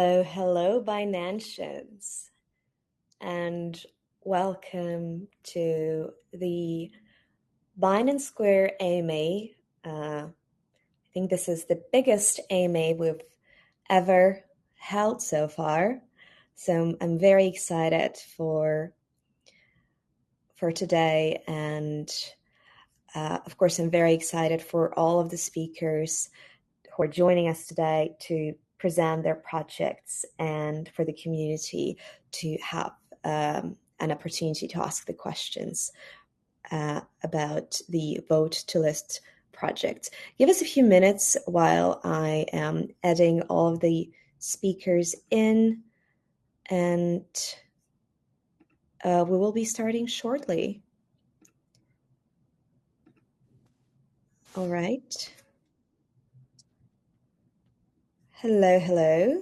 Hello, Binantians, and welcome to the Binance Square AMA. I think this is the biggest AMA we've ever held so far, so I'm very excited for today, and of course, I'm very excited for all of the speakers who are joining us today to present their projects and for the community to have an opportunity to ask the questions about the Vote to List project. Give us a few minutes while I am adding all of the speakers in, and we will be starting shortly. All right. Hello.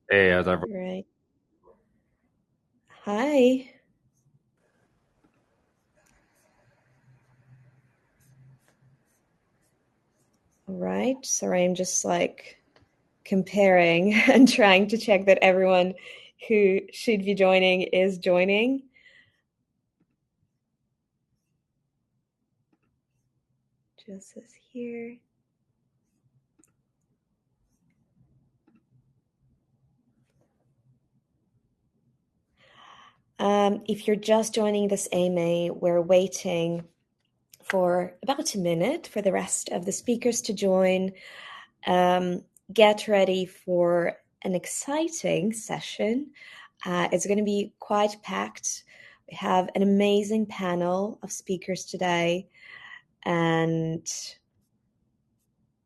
Hey, how's everyone? Right. Hi. All right. Sorry, I'm just comparing and trying to check that everyone who should be joining is joining. Just as here. If you're just joining this AMA, we're waiting for about a minute for the rest of the speakers to join. Get ready for an exciting session. It's going to be quite packed. We have an amazing panel of speakers today, and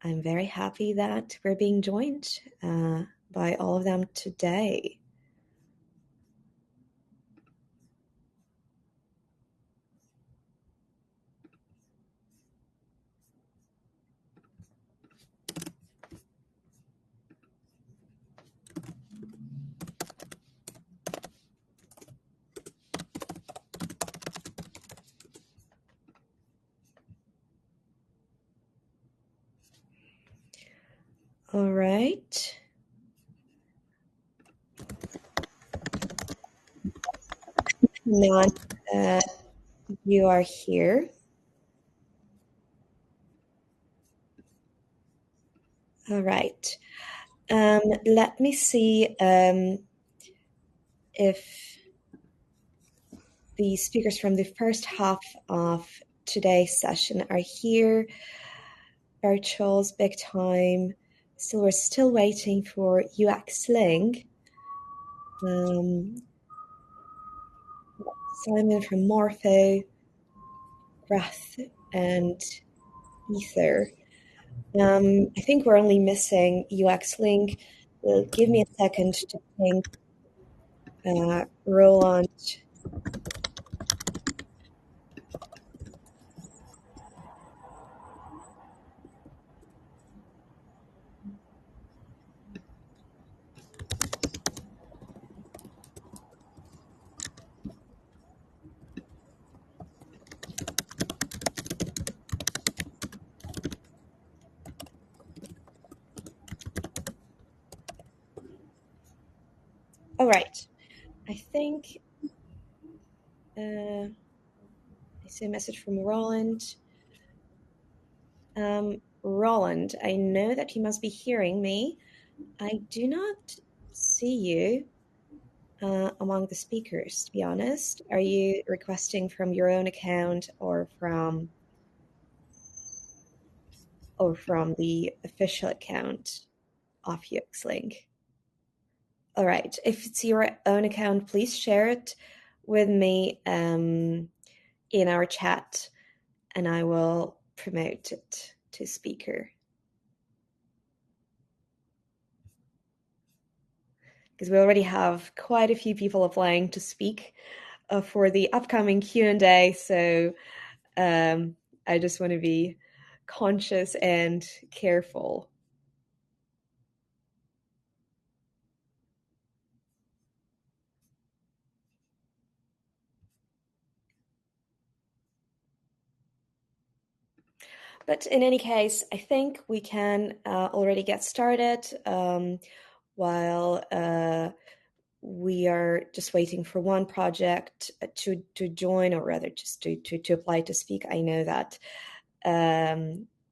I'm very happy that we're being joined by all of them today. All right. Now you are here. All right. Let me see if the speakers from the first half of today's session are here. Virtuals, big time. So we're still waiting for UX Link. Simon from Morpho, Breath, and Ether. I think we're only missing UX Link. Give me a second to think. Roland. All right. I think I see a message from Roland. Roland, I know that you must be hearing me. I do not see you among the speakers, to be honest. Are you requesting from your own account or from the official account of UXLink? All right. If it's your own account, please share it with me in our chat, and I will promote it to speaker. Because we already have quite a few people applying to speak for the upcoming Q&A, so I just want to be conscious and careful. But in any case, I think we can already get started while we are just waiting for one project to join, or rather just to apply to speak. I know that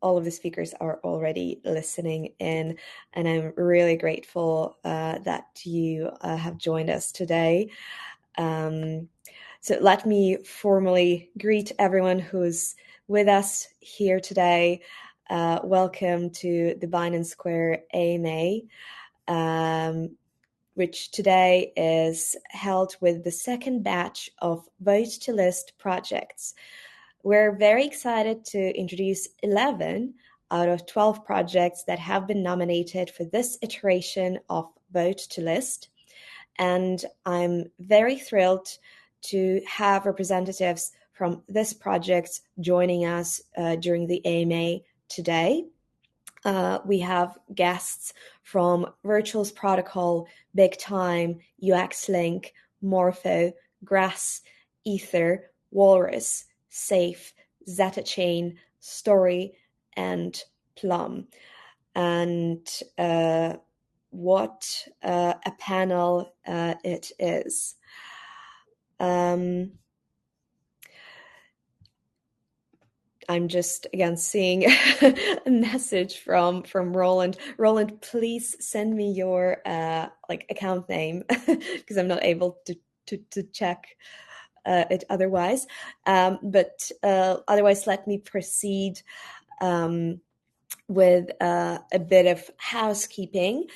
all of the speakers are already listening in, and I'm really grateful that you have joined us today. So let me formally greet everyone who's with us here today. Welcome to the Binance Square AMA, which today is held with the second batch of Vote to List projects. We're very excited to introduce 11 out of 12 projects that have been nominated for this iteration of Vote to List. And I'm very thrilled to have representatives from this project joining us during the AMA today. We have guests from Virtuals Protocol, Big Time, UX Link, Morpho, Grass, Ether, Walrus, Safe, ZetaChain, Story, and Plum. And what a panel it is. I'm just again seeing a message from Roland. Roland, please send me your account name because I'm not able to check it otherwise. But otherwise, let me proceed with a bit of housekeeping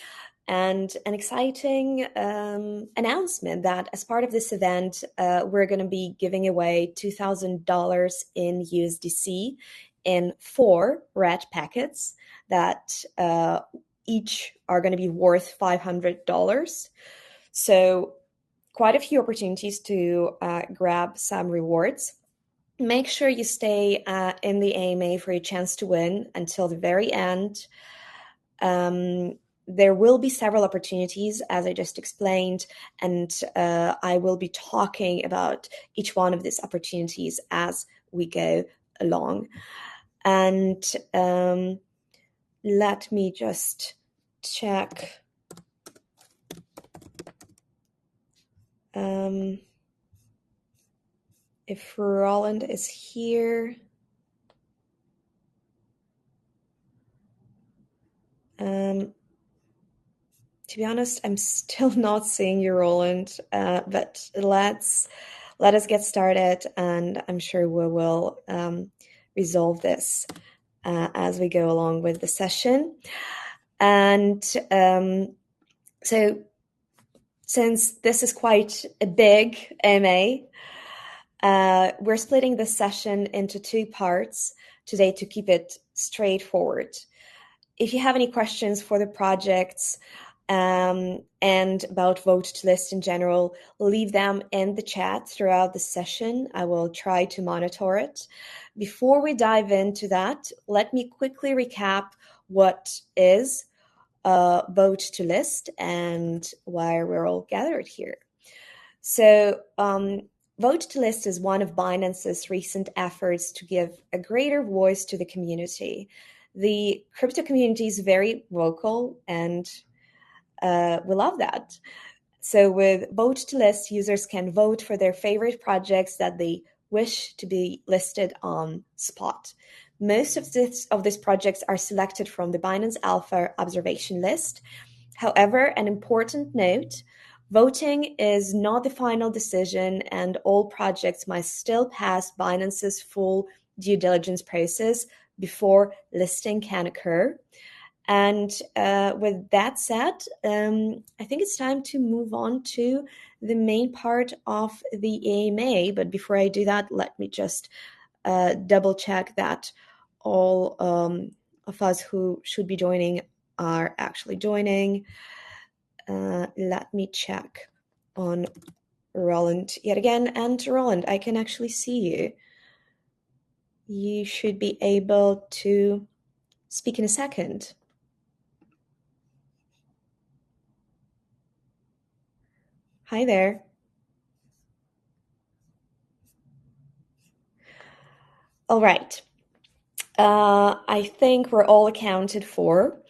and an exciting announcement that as part of this event, we're going to be giving away $2,000 in USDC in 4 red packets that each are going to be worth $500. So quite a few opportunities to grab some rewards. Make sure you stay in the AMA for a chance to win until the very end. There will be several opportunities, as I just explained, and I will be talking about each one of these opportunities as we go along. And let me just check. If Roland is here. To be honest, I'm still not seeing you, Roland, but let us get started, and I'm sure we will resolve this as we go along with the session. And so since this is quite a big MA, we're splitting the session into 2 parts today to keep it straightforward. If you have any questions for the projects and about Vote to List in general, leave them in the chat throughout the session. I will try to monitor it. Before we dive into that, let me quickly recap what is Vote to List and why we're all gathered here. So Vote to List is one of Binance's recent efforts to give a greater voice to the community. The crypto community is very vocal, and we love that. So with Vote to List, users can vote for their favorite projects that they wish to be listed on Spot. Most of these projects are selected from the Binance Alpha observation list. However, an important note, voting is not the final decision, and all projects must still pass Binance's full due diligence process before listing can occur. And with that said, I think it's time to move on to the main part of the AMA. But before I do that, let me just double check that all of us who should be joining are actually joining. Let me check on Roland yet again. And Roland, I can actually see you. You should be able to speak in a second. Hi there. All right. I think we're all accounted for.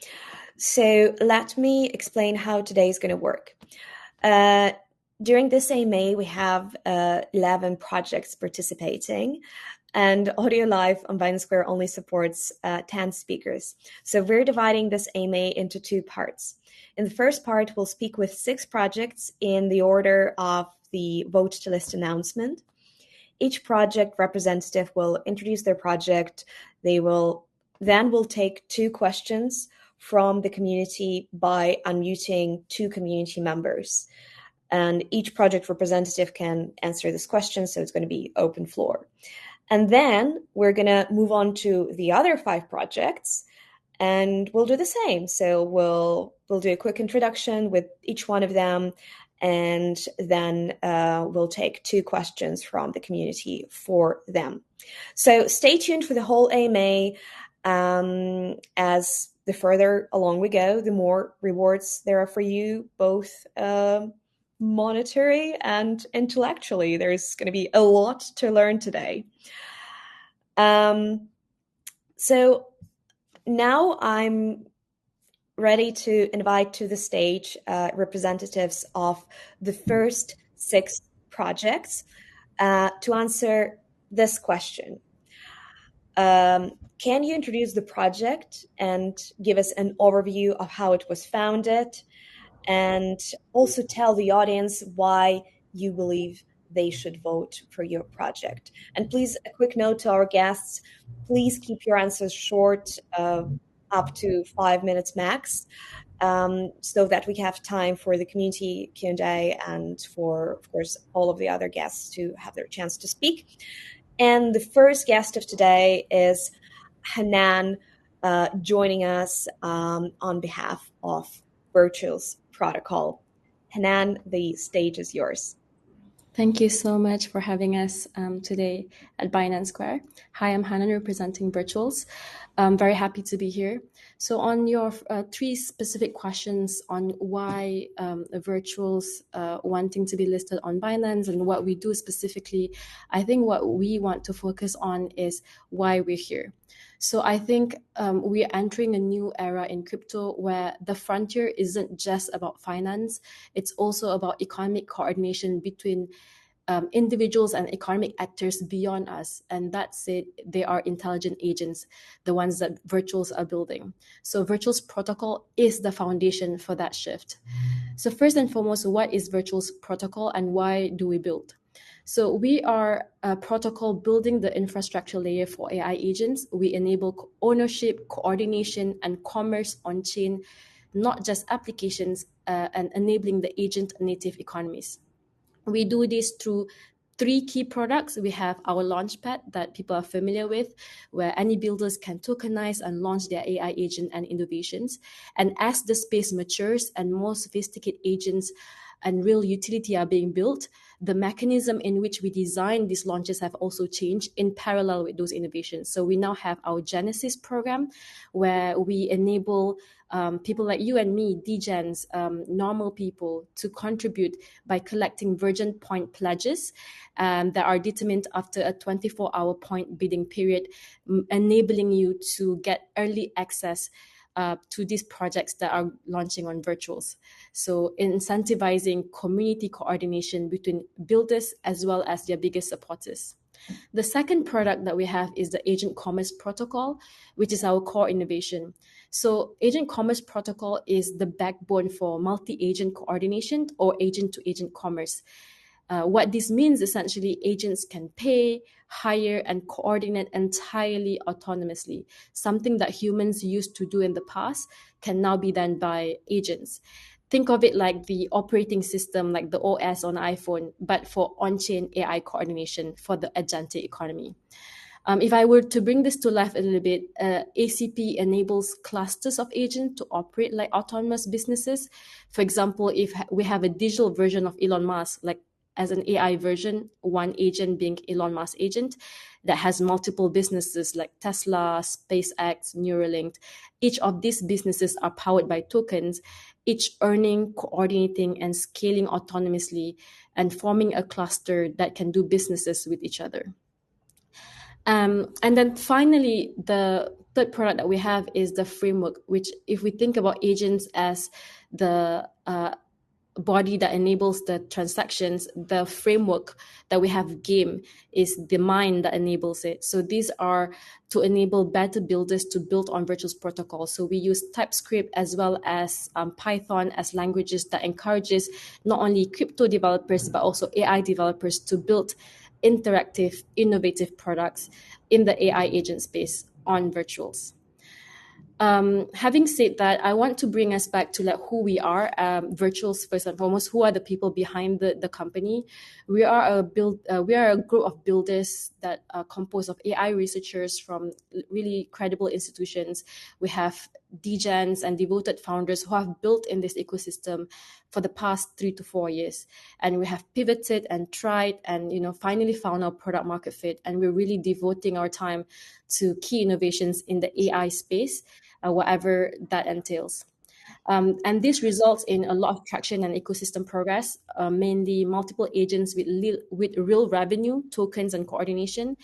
So let me explain how today is going to work. During this AMA, we have 11 projects participating, and Audio Live on Binance Square only supports 10 speakers. So we're dividing this AMA into two parts. In the first part, we'll speak with 6 projects in the order of the vote to list announcement. Each project representative will introduce their project. They will then will take 2 questions from the community by unmuting 2 community members. And each project representative can answer this question, so it's going to be open floor. And then we're going to move on to the other 5 projects, and we'll do the same. So we'll do a quick introduction with each one of them, and then we'll take 2 questions from the community for them. So stay tuned for the whole AMA. As the further along we go, the more rewards there are for you, both monetary and intellectually. There's going to be a lot to learn today. So now I'm ready to invite to the stage representatives of the first 6 projects to answer this question. Can you introduce the project and give us an overview of how it was founded, and also tell the audience why you believe they should vote for your project? And please, a quick note to our guests, please keep your answers short, up to 5 minutes max, so that we have time for the community Q&A and for, of course, all of the other guests to have their chance to speak. And the first guest of today is Hanan, joining us on behalf of Virtuals Protocol. Hanan, the stage is yours. Thank you so much for having us today at Binance Square. Hi, I'm Hanan representing Virtuals. I'm very happy to be here. So on your 3 specific questions on why Virtuals wanting to be listed on Binance and what we do specifically, I think what we want to focus on is why we're here. So I think we're entering a new era in crypto where the frontier isn't just about finance. It's also about economic coordination between individuals and economic actors beyond us. And that's it. They are intelligent agents, the ones that Virtuals are building. So Virtuals Protocol is the foundation for that shift. So first and foremost, what is Virtuals Protocol and why do we build? So we are a protocol building the infrastructure layer for AI agents. We enable ownership, coordination, and commerce on-chain, not just applications, and enabling the agent-native economies. We do this through 3 key products. We have our Launchpad that people are familiar with, where any builders can tokenize and launch their AI agent and innovations. And as the space matures and more sophisticated agents and real utility are being built, the mechanism in which we design these launches have also changed in parallel with those innovations. So we now have our Genesis program, where we enable people like you and me, degens, normal people, to contribute by collecting Virgin Point pledges that are determined after a 24-hour point bidding period, enabling you to get early access to these projects that are launching on Virtuals. So incentivizing community coordination between builders as well as their biggest supporters. The second product that we have is the Agent Commerce Protocol, which is our core innovation. So Agent Commerce Protocol is the backbone for multi-agent coordination or agent-to-agent commerce. What this means, essentially, agents can pay, hire, and coordinate entirely autonomously. Something that humans used to do in the past can now be done by agents. Think of it like the operating system, like the OS on iPhone, but for on-chain AI coordination for the agentic economy. If I were to bring this to life a little bit, ACP enables clusters of agents to operate like autonomous businesses. For example, if we have a digital version of Elon Musk, like as an AI version, one agent being Elon Musk agent, that has multiple businesses like Tesla, SpaceX, Neuralink. Each of these businesses are powered by tokens, each earning, coordinating, and scaling autonomously and forming a cluster that can do businesses with each other. And then finally, the third product that we have is the framework, which if we think about agents as the body that enables the transactions, the framework that we have game is the mind that enables it. So these are to enable better builders to build on Virtual's protocol. So we use TypeScript as well as Python as languages that encourages not only crypto developers, but also AI developers to build interactive, innovative products in the AI agent space on Virtuals. Having said that, I want to bring us back to like who we are. Virtuals, first and foremost, who are the people behind the company? We are a group of builders that are composed of AI researchers from really credible institutions. We have degens and devoted founders who have built in this ecosystem for the past 3 to 4 years, and we have pivoted and tried and finally found our product market fit, and we're really devoting our time to key innovations in the AI space, whatever that entails. And this results in a lot of traction and ecosystem progress, mainly multiple agents with real revenue, tokens, and coordination.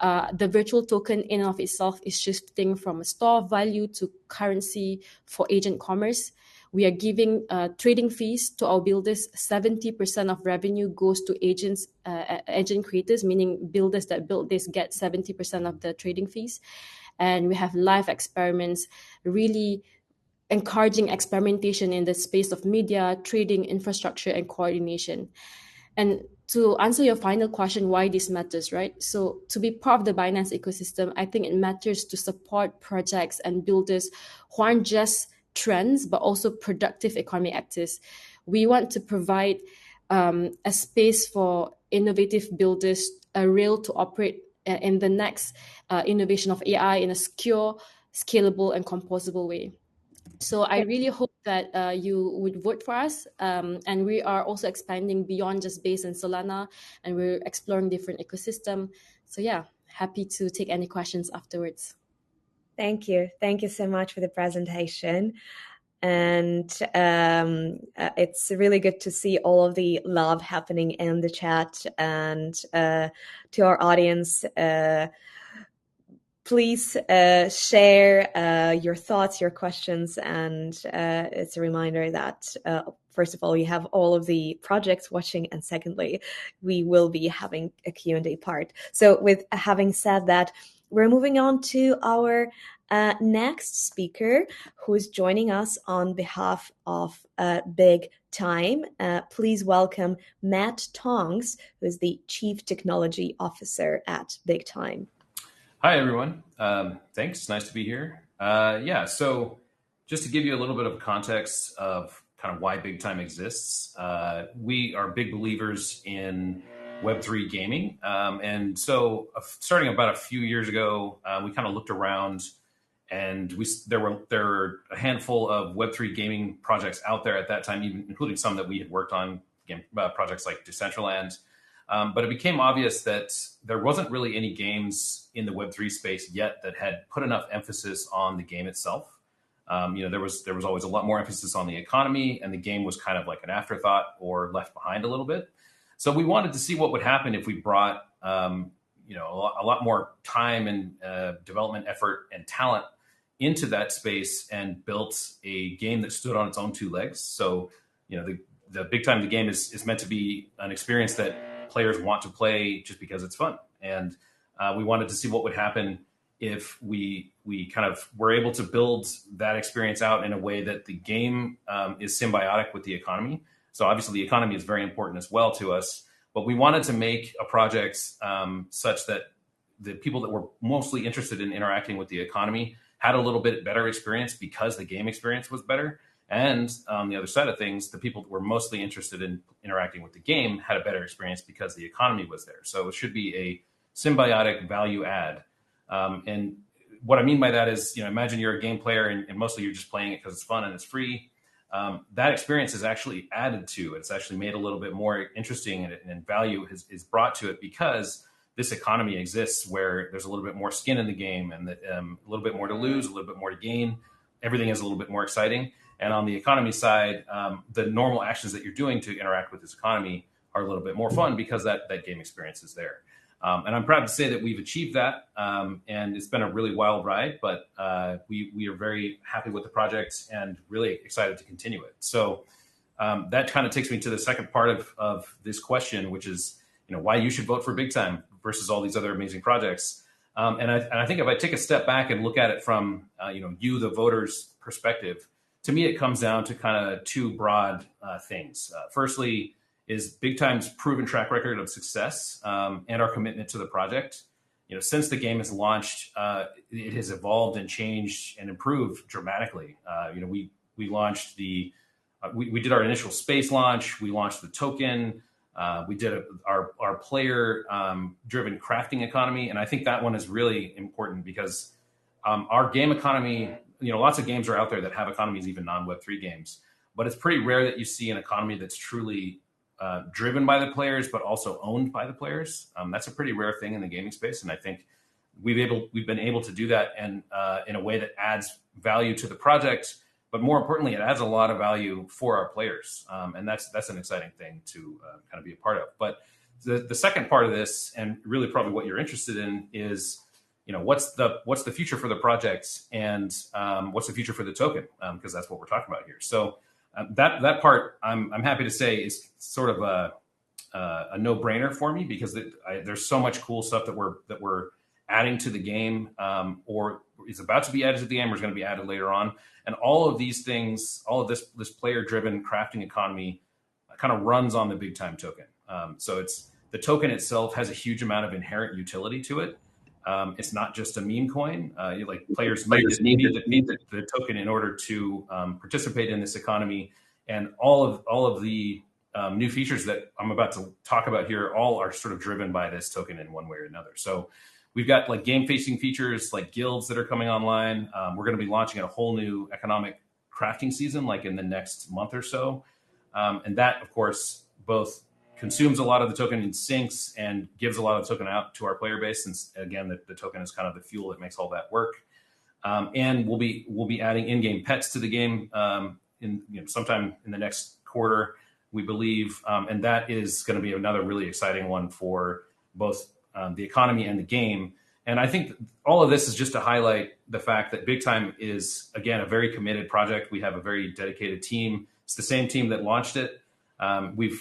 The virtual token in and of itself is shifting from a store of value to currency for agent commerce. We are giving trading fees to our builders. 70% of revenue goes to agents, agent creators, meaning builders that build this get 70% of the trading fees. And we have live experiments, really encouraging experimentation in the space of media, trading, infrastructure, and coordination. And to answer your final question, why this matters, right? So to be part of the Binance ecosystem, I think it matters to support projects and builders who aren't just trends, but also productive economic actors. We want to provide a space for innovative builders, a rail to operate in the next innovation of AI in a secure, scalable, and composable way. So I really hope that you would vote for us. And we are also expanding beyond just Base and Solana, and we're exploring different ecosystem. So yeah, happy to take any questions afterwards. Thank you. Thank you so much for the presentation. And it's really good to see all of the love happening in the chat. And to our audience, please share your thoughts, your questions, and it's a reminder that first of all, you have all of the projects watching, and secondly, we will be having a Q&A part. So with having said that, we're moving on to our next speaker, who is joining us on behalf of Big Time. Please welcome Matt Tongs, who is the Chief Technology Officer at Big Time. Hi, everyone. Thanks. Nice to be here. So just to give you a little bit of context of kind of why Big Time exists, we are big believers in Web3 gaming. And so starting about a few years ago, we kind of looked around, and there were a handful of Web3 gaming projects out there at that time, even including some that we had worked on, projects like Decentraland. But it became obvious that there wasn't really any games in the Web3 space yet that had put enough emphasis on the game itself. There was always a lot more emphasis on the economy, and the game was kind of like an afterthought or left behind a little bit. So we wanted to see what would happen if we brought a lot more time and development effort and talent into that space and built a game that stood on its own two legs. So the Big Time, the game is meant to be an experience that players want to play just because it's fun. And we wanted to see what would happen if we kind of were able to build that experience out in a way that the game is symbiotic with the economy. So obviously the economy is very important as well to us, but we wanted to make a project such that the people that were mostly interested in interacting with the economy had a little bit better experience because the game experience was better. And on the other side of things, the people that were mostly interested in interacting with the game had a better experience because the economy was there. So it should be a symbiotic value add. And what I mean by that is, imagine you're a game player and mostly you're just playing it because it's fun and it's free. That experience is actually added to. It's actually made a little bit more interesting, and value is brought to it because this economy exists where there's a little bit more skin in the game, and a little bit more to lose, a little bit more to gain. Everything is a little bit more exciting. And on the economy side, the normal actions that you're doing to interact with this economy are a little bit more fun because that game experience is there. And I'm proud to say that we've achieved that, and it's been a really wild ride, but we are very happy with the project and really excited to continue it. So that kind of takes me to the second part of this question, which is why you should vote for Big Time versus all these other amazing projects. And I think if I take a step back and look at it from you, the voter's perspective, to me it comes down to kind of two broad things. Firstly, is Big Time's proven track record of success and our commitment to the project. Since the game has launched, it has evolved and changed and improved dramatically. We launched we did our initial space launch. We launched the token. We did our player driven crafting economy, and I think that one is really important because our game economy. Lots of games are out there that have economies, even non-Web3 games, but it's pretty rare that you see an economy that's truly driven by the players, but also owned by the players. That's a pretty rare thing in the gaming space, and I think we've been able to do that, and in a way that adds value to the project. But more importantly, it adds a lot of value for our players, and that's an exciting thing to kind of be a part of. But the second part of this, and really probably what you're interested in, is what's the future for the project, and what's the future for the token, because that's what we're talking about here. So that part, I'm happy to say, is sort of a no-brainer for me, because there's so much cool stuff that we're adding to the game, or is about to be added to the game, or is going to be added later on. And all of these things, all of this player-driven crafting economy kind of runs on the Big Time token. So the token itself has a huge amount of inherent utility to it. It's not just a meme coin. Players need the token in order to participate in this economy, and all of the new features that I'm about to talk about here all are sort of driven by this token in one way or another. So we've got game-facing features like guilds that are coming online. We're going to be launching a whole new economic crafting season, in the next month or so, and that, of course, both consumes a lot of the token in sinks and gives a lot of token out to our player base, since again the token is kind of the fuel that makes all that work. And we'll be adding in-game pets to the game sometime in the next quarter, we believe, and that is going to be another really exciting one for both the economy and the game. And I think all of this is just to highlight the fact that Big Time is, again, a very committed project. We have a very dedicated team. It's the same team that launched it. I think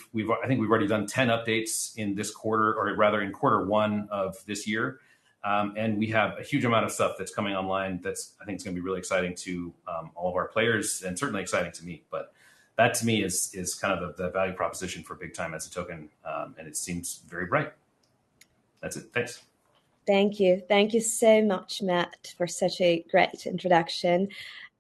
we've already done 10 updates in this quarter, or rather in quarter one of this year. And we have a huge amount of stuff that's coming online I think is going to be really exciting to all of our players, and certainly exciting to me. But that to me is kind of the value proposition for Big Time as a token. And it seems very bright. That's it. Thanks. Thank you. Thank you so much, Matt, for such a great introduction.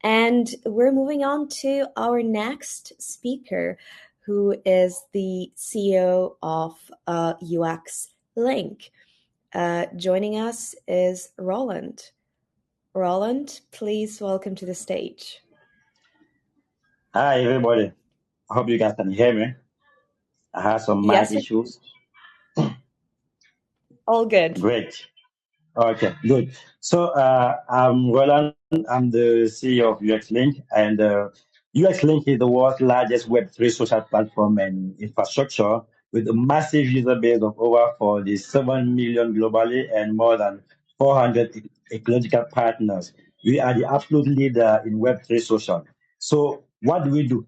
And we're moving on to our next speaker, who is the CEO of UX Link. Joining us is Roland. Roland, please welcome to the stage. Hi, everybody. I hope you guys can hear me. I had some mic issues. All good. Great. Okay, good. So I'm Roland. I'm the CEO of UX Link, and UX Link is the world's largest Web3 social platform and infrastructure, with a massive user base of over 47 million globally and more than 400 ecological partners. We are the absolute leader in Web3 social. So what do we do?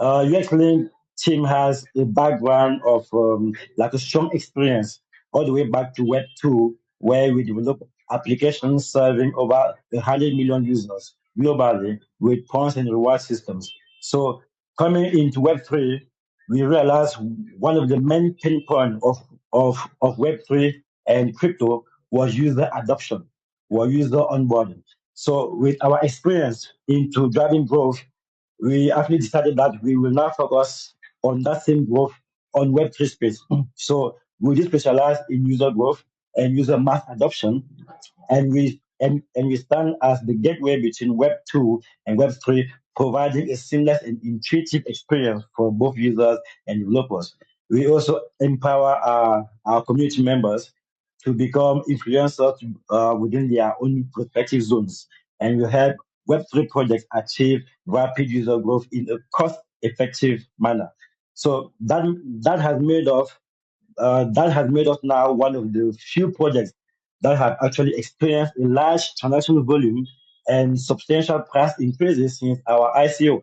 UX Link team has a background of a strong experience all the way back to Web 2, where we developed applications serving over 100 million users globally with points and reward systems. So coming into Web 3, we realized one of the main pain points of Web 3 and crypto was user adoption, was user onboarding. So with our experience into driving growth, we actually decided that we will now focus on that same growth on Web3 space. So we just specialize in user growth and user mass adoption, and we stand as the gateway between Web 2 and Web 3, providing a seamless and intuitive experience for both users and developers. We also empower our community members to become influencers within their own respective zones, and we help Web3 projects achieve rapid user growth in a cost-effective manner. So that has made of that has made us now one of the few projects that have actually experienced a large transaction volume and substantial price increases since our ICO.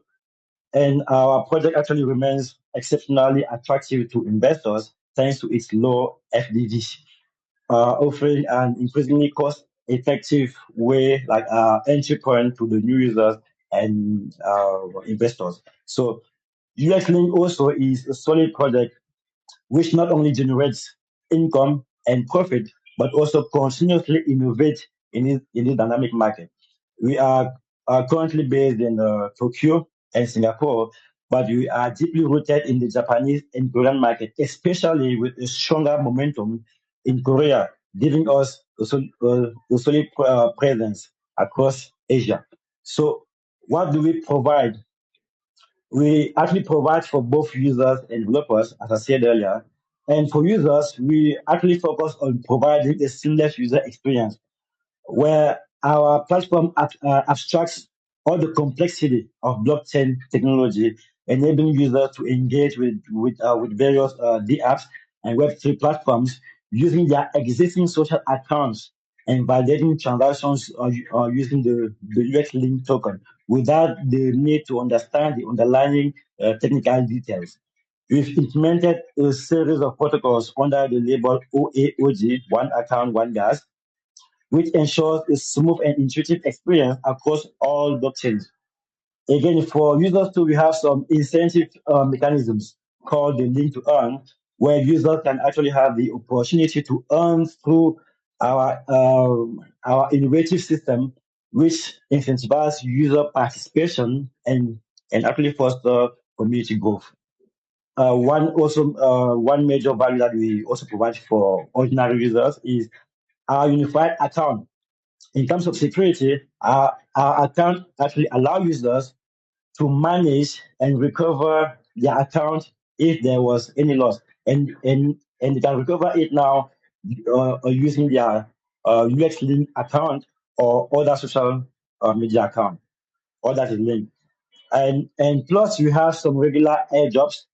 And our project actually remains exceptionally attractive to investors thanks to its low FDV, offering an increasingly cost-effective way, like entry point to the new users and investors. So UXLink also is a solid project which not only generates income and profit, but also continuously innovate in this dynamic market. We are currently based in Tokyo and Singapore, but we are deeply rooted in the Japanese and Korean market, especially with a stronger momentum in Korea, giving us a solid presence across Asia. So what do we provide? We actually provide for both users and developers, as I said earlier. And for users, we actually focus on providing a seamless user experience where our platform abstracts all the complexity of blockchain technology, enabling users to engage with various DApps and Web3 platforms using their existing social accounts and validating transactions using the UX link token without the need to understand the underlying technical details. We've implemented a series of protocols under the label OAOG, One Account, One Gas, which ensures a smooth and intuitive experience across all blockchains. Again, for users too, we have some incentive mechanisms called the link to earn, where users can actually have the opportunity to earn through our innovative system, which incentivizes user participation and actually foster community growth. One major value that we also provide for ordinary users is our unified account. In terms of security, our account actually allow users to manage and recover their account if there was any loss, and they can recover it now using their UX link account or other social media account, or that is linked. And plus, you have some regular airdrops,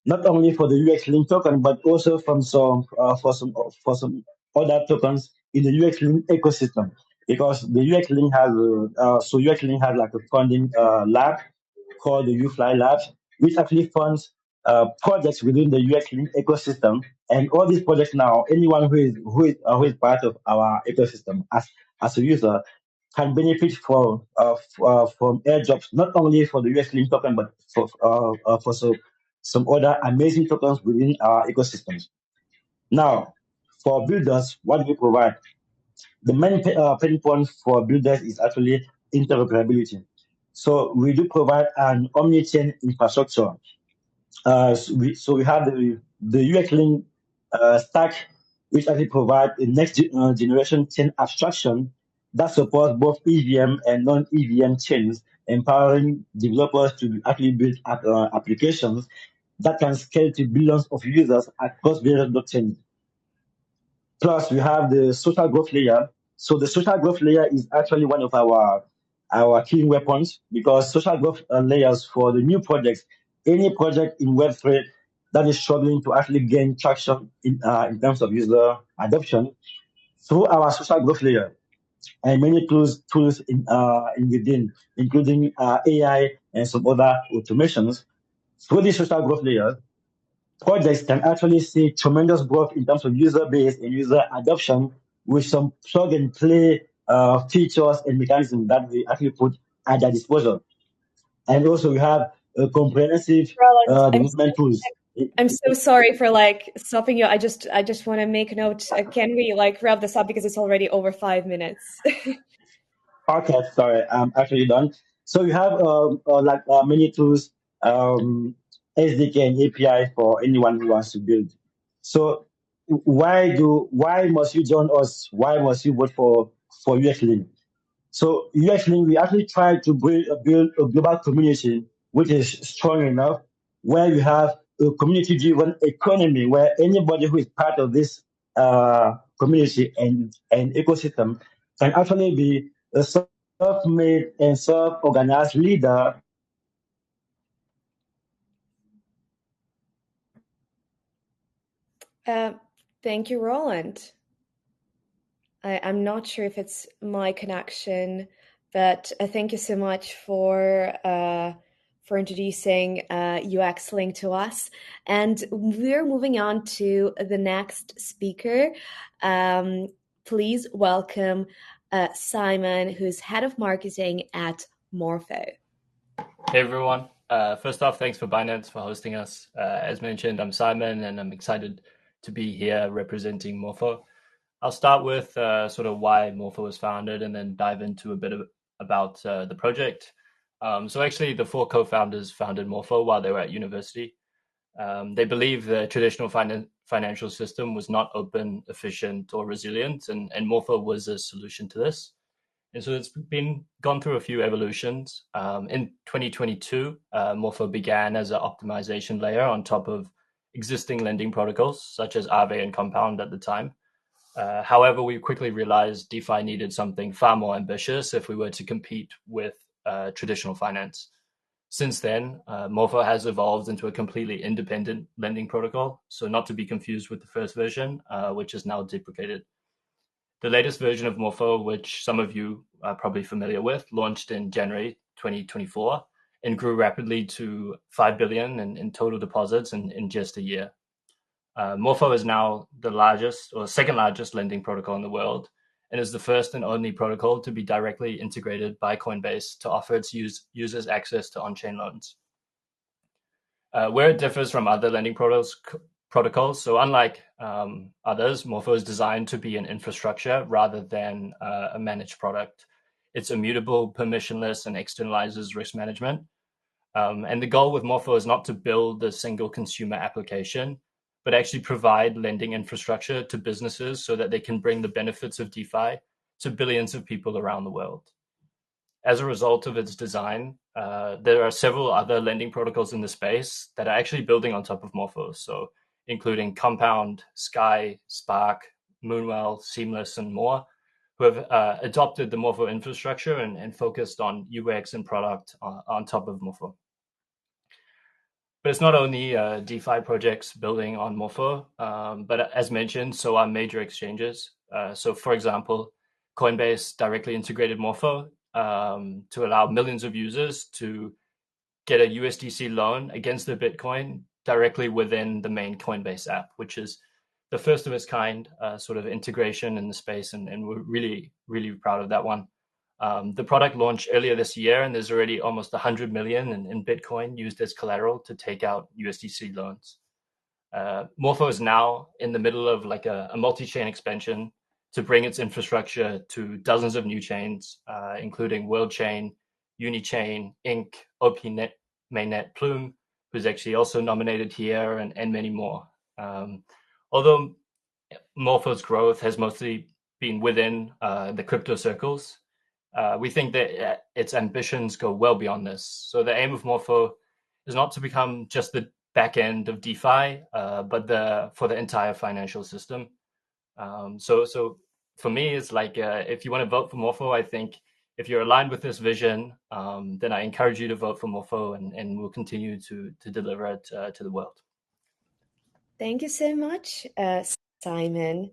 not only for the UX link token, but also from some for some other tokens in the UX link ecosystem. Because the UX link has UX link has like a funding lab called the UFly Labs, which actually funds projects within the UX link ecosystem. And all these projects now, anyone who is part of our ecosystem as a user can benefit from airdrops, not only for the UX link token, but for some other amazing tokens within our ecosystems. Now, for builders, what do we provide? The main pain point for builders is actually interoperability. So we do provide an omni-chain infrastructure. So we have the UX link stack, which actually provides a next generation chain abstraction that supports both EVM and non-EVM chains, empowering developers to actually build applications that can scale to billions of users across various blockchains. Plus, we have the social growth layer. So the social growth layer is actually one of our key weapons, because social growth layers for the new projects, any project in Web3 that is struggling to actually gain traction in terms of user adoption, through our social growth layer and many tools in within, including AI and some other automations, through the social growth layer, projects can actually see tremendous growth in terms of user base and user adoption with some plug and play features and mechanisms that we actually put at their disposal. And also we have a comprehensive development tools. I'm so sorry for stopping you. I just want to make a note. Can we wrap this up because it's already over 5 minutes? Okay, sorry, I'm actually done. So you have many tools, SDK and API for anyone who wants to build. So why must you join us? Why must you vote for UXLink? So UXLink, we actually try to build a global community which is strong enough, where you have a community-driven economy where anybody who is part of this community and ecosystem can actually be a self-made and self-organized leader. Thank you, Roland. I'm not sure if it's my connection, but thank you so much for introducing UX Link to us. And we're moving on to the next speaker. Please welcome Simon, who's head of marketing at Morpho. Hey everyone. First off, thanks for Binance for hosting us. As mentioned, I'm Simon and I'm excited to be here representing Morpho. I'll start with sort of why Morpho was founded and then dive into a bit about the project. So actually the 4 co-founders founded Morpho while they were at university. They believe the traditional financial system was not open, efficient, or resilient, and Morpho was a solution to this. And so it's gone through a few evolutions. In 2022, Morpho began as an optimization layer on top of existing lending protocols, such as Aave and Compound at the time. However, we quickly realized DeFi needed something far more ambitious if we were to compete with traditional finance. Since then, Morpho has evolved into a completely independent lending protocol, so not to be confused with the first version, which is now deprecated. The latest version of Morpho, which some of you are probably familiar with, launched in January 2024 and grew rapidly to 5 billion in total deposits in just a year. Morpho is now the largest or second largest lending protocol in the world and is the first and only protocol to be directly integrated by Coinbase to offer its users access to on-chain loans. Where it differs from other lending protocols, so unlike others, Morpho is designed to be an infrastructure rather than a managed product. It's immutable, permissionless, and externalizes risk management. And the goal with Morpho is not to build a single consumer application, but actually provide lending infrastructure to businesses so that they can bring the benefits of DeFi to billions of people around the world. As a result of its design, there are several other lending protocols in the space that are actually building on top of Morpho, so including Compound, Sky, Spark, Moonwell, Seamless, and more, who have adopted the Morpho infrastructure and focused on UX and product on top of Morpho. But it's not only DeFi projects building on Morpho, but as mentioned, so are major exchanges. So for example, Coinbase directly integrated Morpho to allow millions of users to get a USDC loan against their Bitcoin directly within the main Coinbase app, which is the first of its kind sort of integration in the space. And we're really, really proud of that one. The product launched earlier this year, and there's already almost 100 million in Bitcoin used as collateral to take out USDC loans. Morpho is now in the middle of like a multi-chain expansion to bring its infrastructure to dozens of new chains, including World Chain, Unichain, Inc., OPNet, Mainnet, Plume, who's actually also nominated here, and many more. Although Morpho's growth has mostly been within the crypto circles, we think that its ambitions go well beyond this. So the aim of Morpho is not to become just the back end of DeFi, but for the entire financial system. So for me, it's like if you want to vote for Morpho, I think if you're aligned with this vision, then I encourage you to vote for Morpho, and we'll continue to deliver it to the world. Thank you so much, Simon.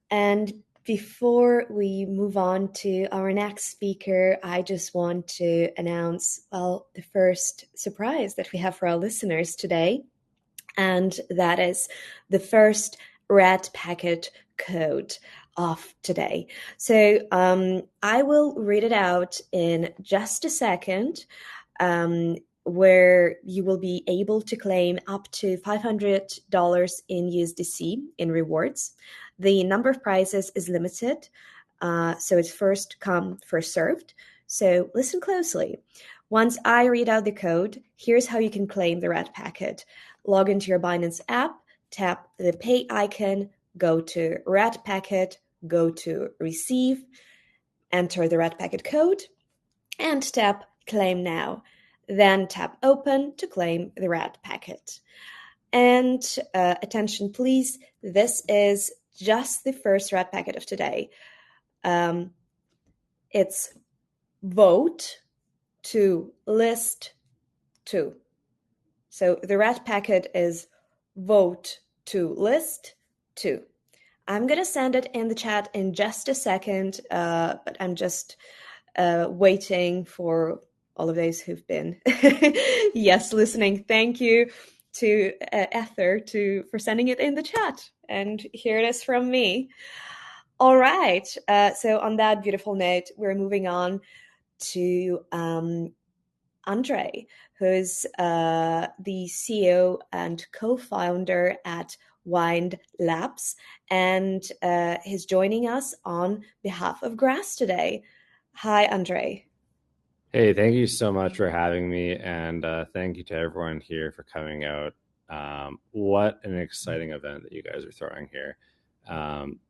And before we move on to our next speaker, I just want to announce, well, the first surprise that we have for our listeners today. And that is the first red packet code of today. So I will read it out in just a second, where you will be able to claim up to $500 in USDC in rewards. The number of prizes is limited, so it's first come, first served. So listen closely. Once I read out the code, here's how you can claim the red packet. Log into your Binance app, tap the pay icon, go to red packet, go to receive, enter the red packet code, and tap claim now. Then tap open to claim the red packet. And attention please, this is just the first red packet of today. It's vote to list to. So the red packet is vote to list 2. I'm going to send it in the chat in just a second, but I'm just waiting for all of those who've been listening. Thank you to Ether for sending it in the chat. And here it is from me. All right. So on that beautiful note, we're moving on to Andre, who's the CEO and co-founder at Wind Labs, and he's joining us on behalf of Grass today. Hi, Andre. Hey, thank you so much for having me, and thank you to everyone here for coming out. What an exciting event that you guys are throwing here.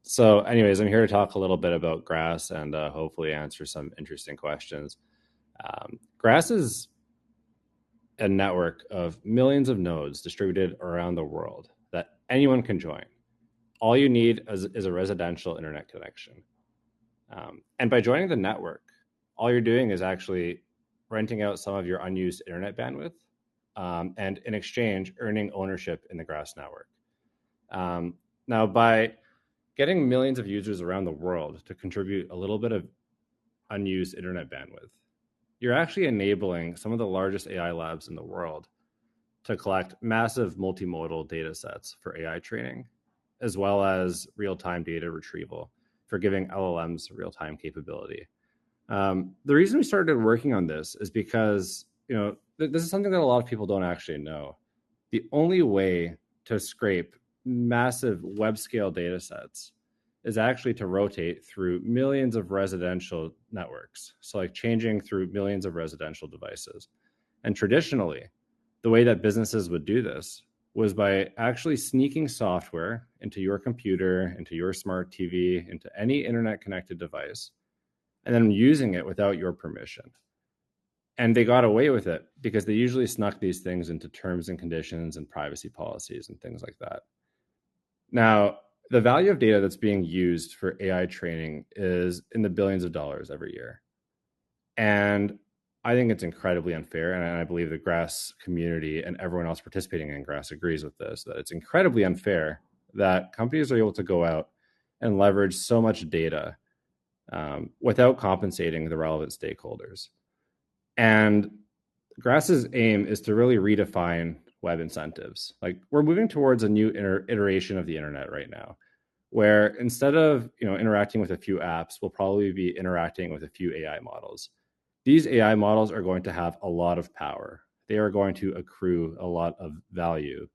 So anyways, I'm here to talk a little bit about Grass and hopefully answer some interesting questions. Grass is a network of millions of nodes distributed around the world that anyone can join. All you need is a residential internet connection. And by joining the network, all you're doing is actually renting out some of your unused internet bandwidth, and in exchange, earning ownership in the Grass network. Now, by getting millions of users around the world to contribute a little bit of unused internet bandwidth, you're actually enabling some of the largest AI labs in the world to collect massive multimodal data sets for AI training, as well as real-time data retrieval for giving LLMs real-time capability. The reason we started working on this is because, this is something that a lot of people don't actually know. The only way to scrape massive web-scale data sets is actually to rotate through millions of residential networks. So like changing through millions of residential devices. And traditionally, the way that businesses would do this was by actually sneaking software into your computer, into your smart TV, into any internet connected device, and then using it without your permission. And they got away with it because they usually snuck these things into terms and conditions and privacy policies and things like that. Now, the value of data that's being used for AI training is in the billions of dollars every year. And I think it's incredibly unfair. And I believe the Grass community and everyone else participating in Grass agrees with this, that it's incredibly unfair that companies are able to go out and leverage so much data without compensating the relevant stakeholders. And Grass's aim is to really redefine web incentives. Like, we're moving towards a new iteration of the internet right now, where instead of interacting with a few apps, we'll probably be interacting with a few AI models. These AI models are going to have a lot of power. They are going to accrue a lot of value.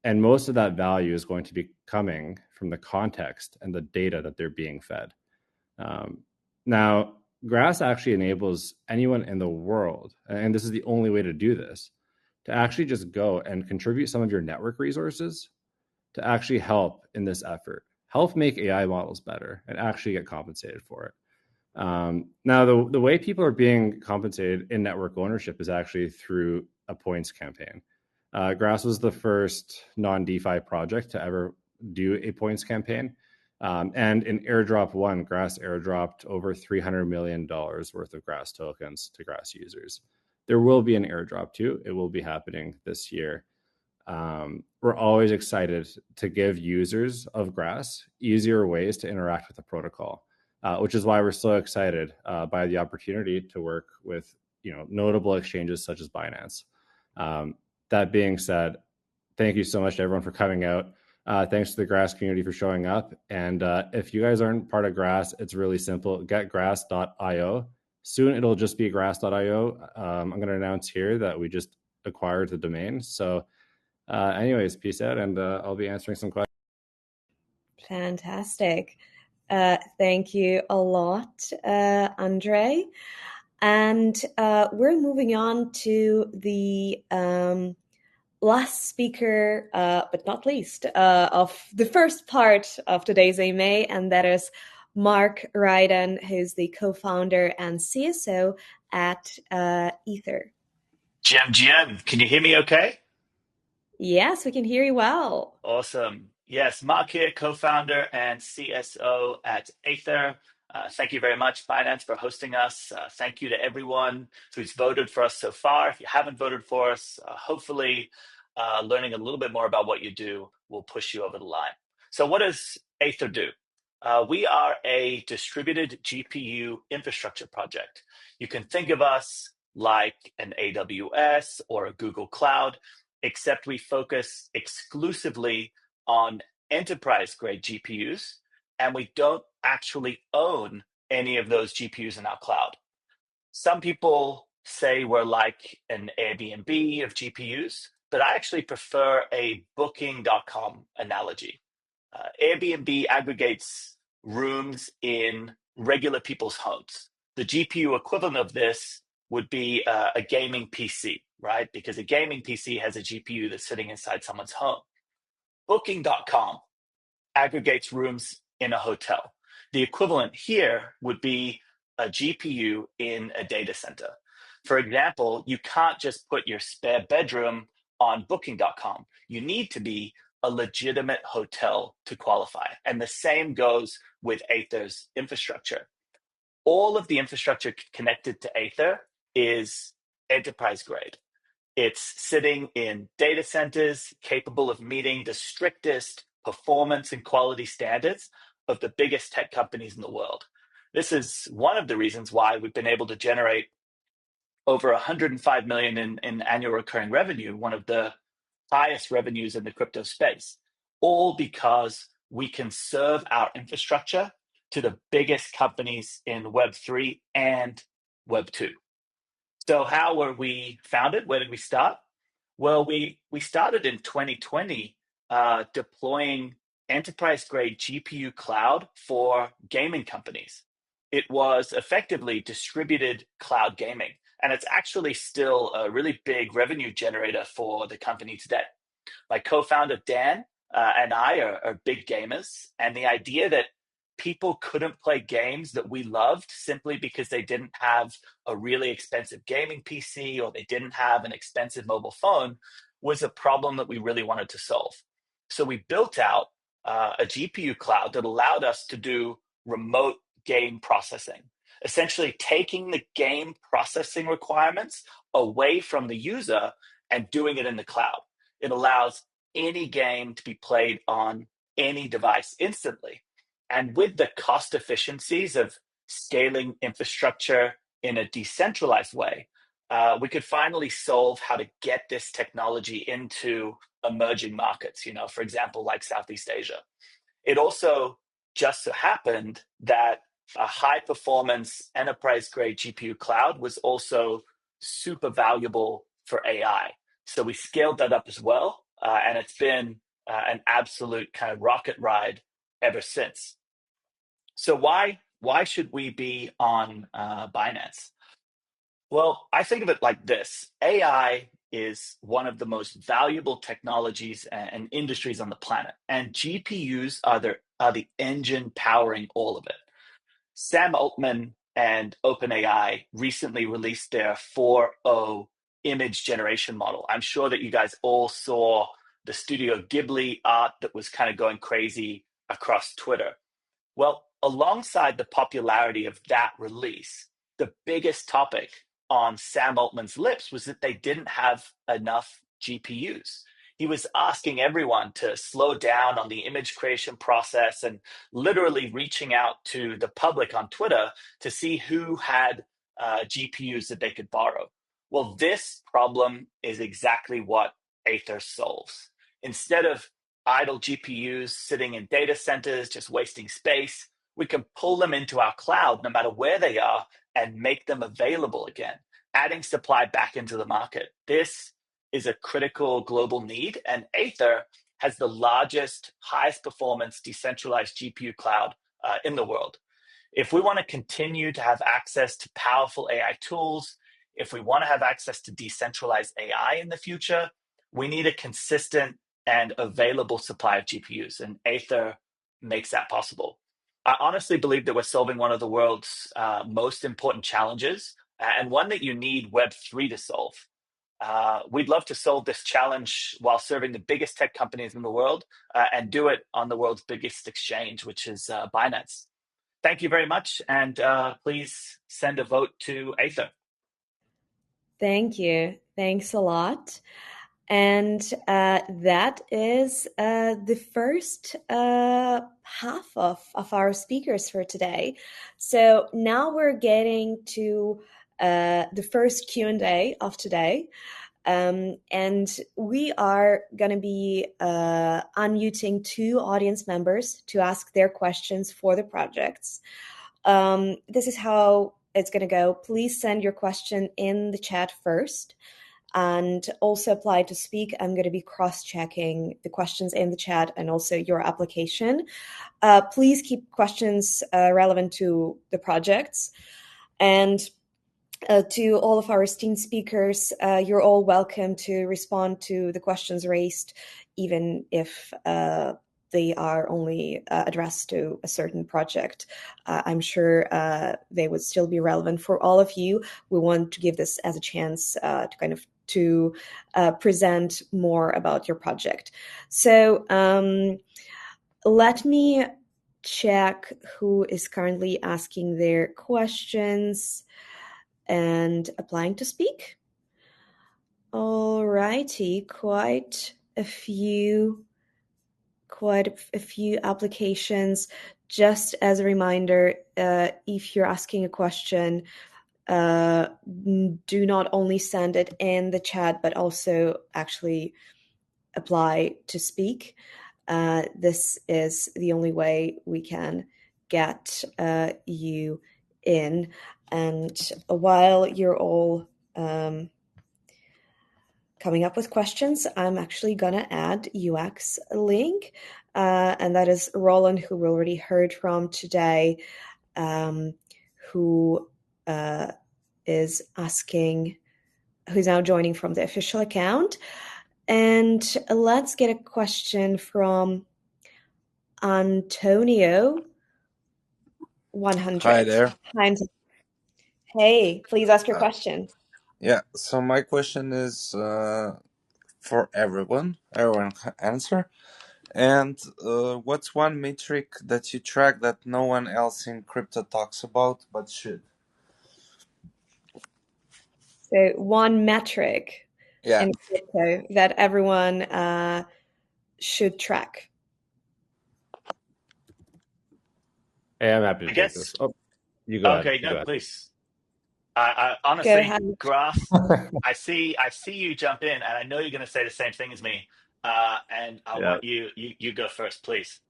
And most of that value is going to be coming from the context and the data that they're being fed. Now, Grass actually enables anyone in the world, and this is the only way to do this, to actually just go and contribute some of your network resources to actually help in this effort, help make AI models better, and actually get compensated for it. Now, the way people are being compensated in network ownership is actually through a points campaign. Grass was the first non-DeFi project to ever do a points campaign. And in airdrop 1, Grass airdropped over $300 million worth of Grass tokens to Grass users. There will be an airdrop 2. It will be happening this year. We're always excited to give users of Grass easier ways to interact with the protocol, which is why we're so excited by the opportunity to work with notable exchanges such as Binance. That being said, thank you so much to everyone for coming out. Thanks to the Grass community for showing up. And if you guys aren't part of Grass, it's really simple. Getgrass.io. Soon it'll just be grass.io. I'm going to announce here that we just acquired the domain. So anyways, peace out, and I'll be answering some questions. Fantastic. Thank you a lot, Andre. And we're moving on to the last speaker, but not least, of the first part of today's AMA, and that is Mark Ryden, who's the co-founder and CSO at Ether. GM, can you hear me okay? Yes, we can hear you well. Awesome. Yes, Mark here, co-founder and CSO at Ether. Thank you very much, Binance, for hosting us. Thank you to everyone who's voted for us so far. If you haven't voted for us, hopefully learning a little bit more about what you do will push you over the line. So what does Aether do? We are a distributed GPU infrastructure project. You can think of us like an AWS or a Google Cloud, except we focus exclusively on enterprise-grade GPUs, and we don't actually own any of those GPUs in our cloud. Some people say we're like an Airbnb of GPUs, but I actually prefer a booking.com analogy. Airbnb aggregates rooms in regular people's homes. The GPU equivalent of this would be a gaming PC, right? Because a gaming PC has a GPU that's sitting inside someone's home. Booking.com aggregates rooms in a hotel. The equivalent here would be a GPU in a data center. For example, you can't just put your spare bedroom on booking.com. You need to be a legitimate hotel to qualify. And the same goes with Aether's infrastructure. All of the infrastructure connected to Aether is enterprise grade. It's sitting in data centers capable of meeting the strictest performance and quality standards of the biggest tech companies in the world. This is one of the reasons why we've been able to generate over 105 million in annual recurring revenue, one of the highest revenues in the crypto space, all because we can serve our infrastructure to the biggest companies in Web3 and Web2. So how were we founded? Where did we start? Well, we started in 2020 deploying enterprise-grade GPU cloud for gaming companies. It was effectively distributed cloud gaming, and it's actually still a really big revenue generator for the company today. My co-founder, Dan, and I are big gamers, and the idea that people couldn't play games that we loved simply because they didn't have a really expensive gaming PC or they didn't have an expensive mobile phone was a problem that we really wanted to solve. So we built out a GPU cloud that allowed us to do remote game processing, essentially taking the game processing requirements away from the user and doing it in the cloud. It allows any game to be played on any device instantly. And with the cost efficiencies of scaling infrastructure in a decentralized way, we could finally solve how to get this technology into emerging markets, for example, like Southeast Asia. It also just so happened that a high performance enterprise grade GPU cloud was also super valuable for AI. So we scaled that up as well. And it's been an absolute kind of rocket ride ever since. So why should we be on Binance? Well, I think of it like this. AI is one of the most valuable technologies and industries on the planet, and GPUs are the engine powering all of it. Sam Altman and OpenAI recently released their 4.0 image generation model. I'm sure that you guys all saw the Studio Ghibli art that was kind of going crazy across Twitter. Well, alongside the popularity of that release, the biggest topic on Sam Altman's lips was that they didn't have enough GPUs. He was asking everyone to slow down on the image creation process and literally reaching out to the public on Twitter to see who had GPUs that they could borrow. Well, this problem is exactly what Aether solves. Instead of idle GPUs sitting in data centers, just wasting space, we can pull them into our cloud no matter where they are and make them available again, adding supply back into the market. This is a critical global need, and Aether has the largest, highest performance decentralized GPU cloud in the world. If we want to continue to have access to powerful AI tools, if we want to have access to decentralized AI in the future, we need a consistent and available supply of GPUs, and Aether makes that possible. I honestly believe that we're solving one of the world's most important challenges, and one that you need Web3 to solve. We'd love to solve this challenge while serving the biggest tech companies in the world and do it on the world's biggest exchange, which is Binance. Thank you very much, and please send a vote to Aether. Thank you. Thanks a lot. And that is the first half of our speakers for today. So now we're getting to the first Q&A of today. And we are going to be unmuting 2 audience members to ask their questions for the projects. This is how it's going to go. Please send your question in the chat first. And also apply to speak. I'm going to be cross-checking the questions in the chat and also your application. Please keep questions relevant to the projects. And to all of our esteemed speakers, you're all welcome to respond to the questions raised, even if they are only addressed to a certain project. I'm sure they would still be relevant for all of you. We want to give this as a chance to kind of present more about your project. So let me check who is currently asking their questions and applying to speak. All righty, quite a few applications. Just as a reminder, if you're asking a question, do not only send it in the chat, but also actually apply to speak. This is the only way we can get you in. And while you're all coming up with questions, I'm actually going to add UX link. And that is Roland, who we already heard from today, who is asking, who's now joining from the official account. And let's get a question from Antonio 100. Hi there. Hey, please ask your question. Yeah, so my question is for everyone. Everyone can answer. And what's one metric that you track that no one else in crypto talks about but should? So one metric in crypto that everyone should track. Hey, I'm happy to take this. Oh, you go ahead. Okay, You go ahead. please. I honestly, Grass, I see you jump in, and I know you're going to say the same thing as me. And I want you go first, please.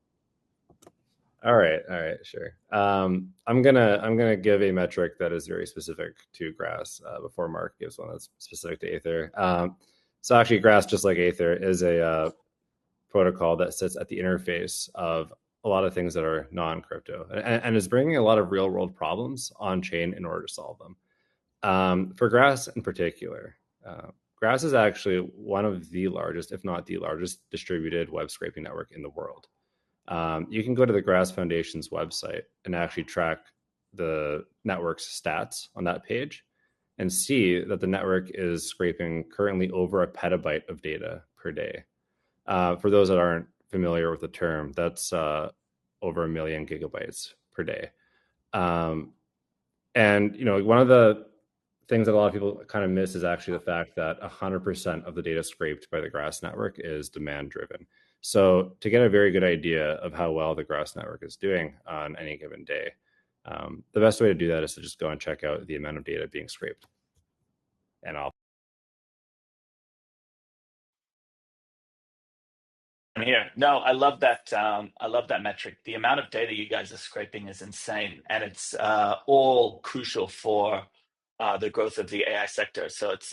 All right, sure. I'm gonna give a metric that is very specific to Grass before Mark gives one that's specific to Aether. So actually, Grass, just like Aether, is a protocol that sits at the interface of a lot of things that are non-crypto and is bringing a lot of real-world problems on chain in order to solve them. For Grass in particular, Grass is actually one of the largest, if not the largest, distributed web scraping network in the world. You can go to the Grass Foundation's website and actually track the network's stats on that page and see that the network is scraping currently over a petabyte of data per day. For those that aren't familiar with the term, that's over 1 million gigabytes per day. And, you know, one of the things that a lot of people kind of miss is actually the fact that 100% of the data scraped by the Grass network is demand driven. So to get a very good idea of how well the Grass network is doing on any given day, the best way to do that is to just go and check out the amount of data being scraped. And I'm here. No, I love that. I love that metric. The amount of data you guys are scraping is insane, and it's all crucial for the growth of the AI sector. So it's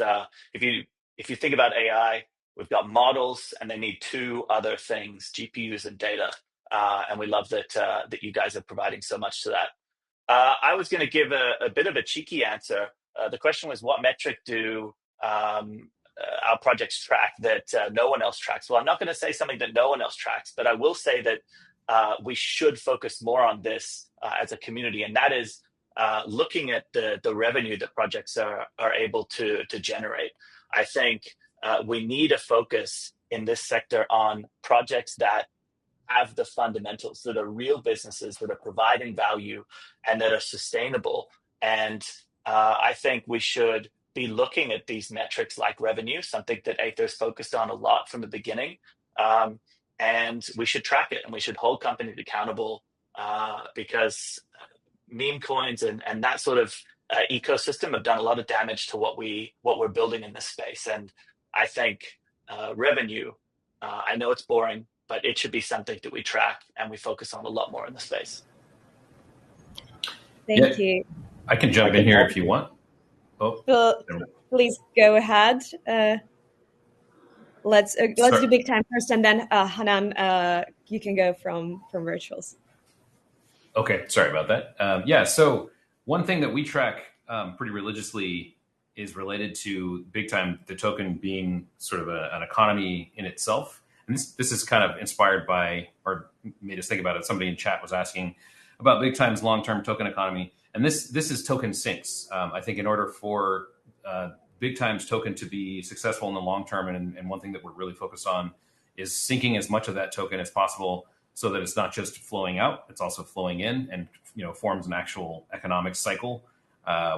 if you think about AI, we've got models, and they need 2 other things: GPUs and data. And we love that that you guys are providing so much to that. I was going to give a bit of a cheeky answer. The question was, what metric do our projects track that no one else tracks? Well, I'm not going to say something that no one else tracks, but I will say that we should focus more on this as a community, and that is looking at the revenue that projects are able to generate. I think we need a focus in this sector on projects that have the fundamentals, that are real businesses, that are providing value and that are sustainable. And I think we should be looking at these metrics like revenue, something that Aether's focused on a lot from the beginning. And we should track it, and we should hold companies accountable, because meme coins and that sort of ecosystem have done a lot of damage to what we're building in this space. And I think revenue, I know it's boring, but it should be something that we track and we focus on a lot more in the space. Thank you. I can jump in here if you want. Well, please go ahead. Let's do big time first, and then Hanan, you can go from virtuals. Okay, sorry about that. Yeah, so one thing that we track pretty religiously is related to big time, the token being sort of an economy in itself. And this is kind of inspired by, or made us think about it. Somebody in chat was asking about big time's long-term token economy. And this is token sinks. I think in order for big time's token to be successful in the long term, and one thing that we're really focused on is sinking as much of that token as possible, so that it's not just flowing out, it's also flowing in, and forms an actual economic cycle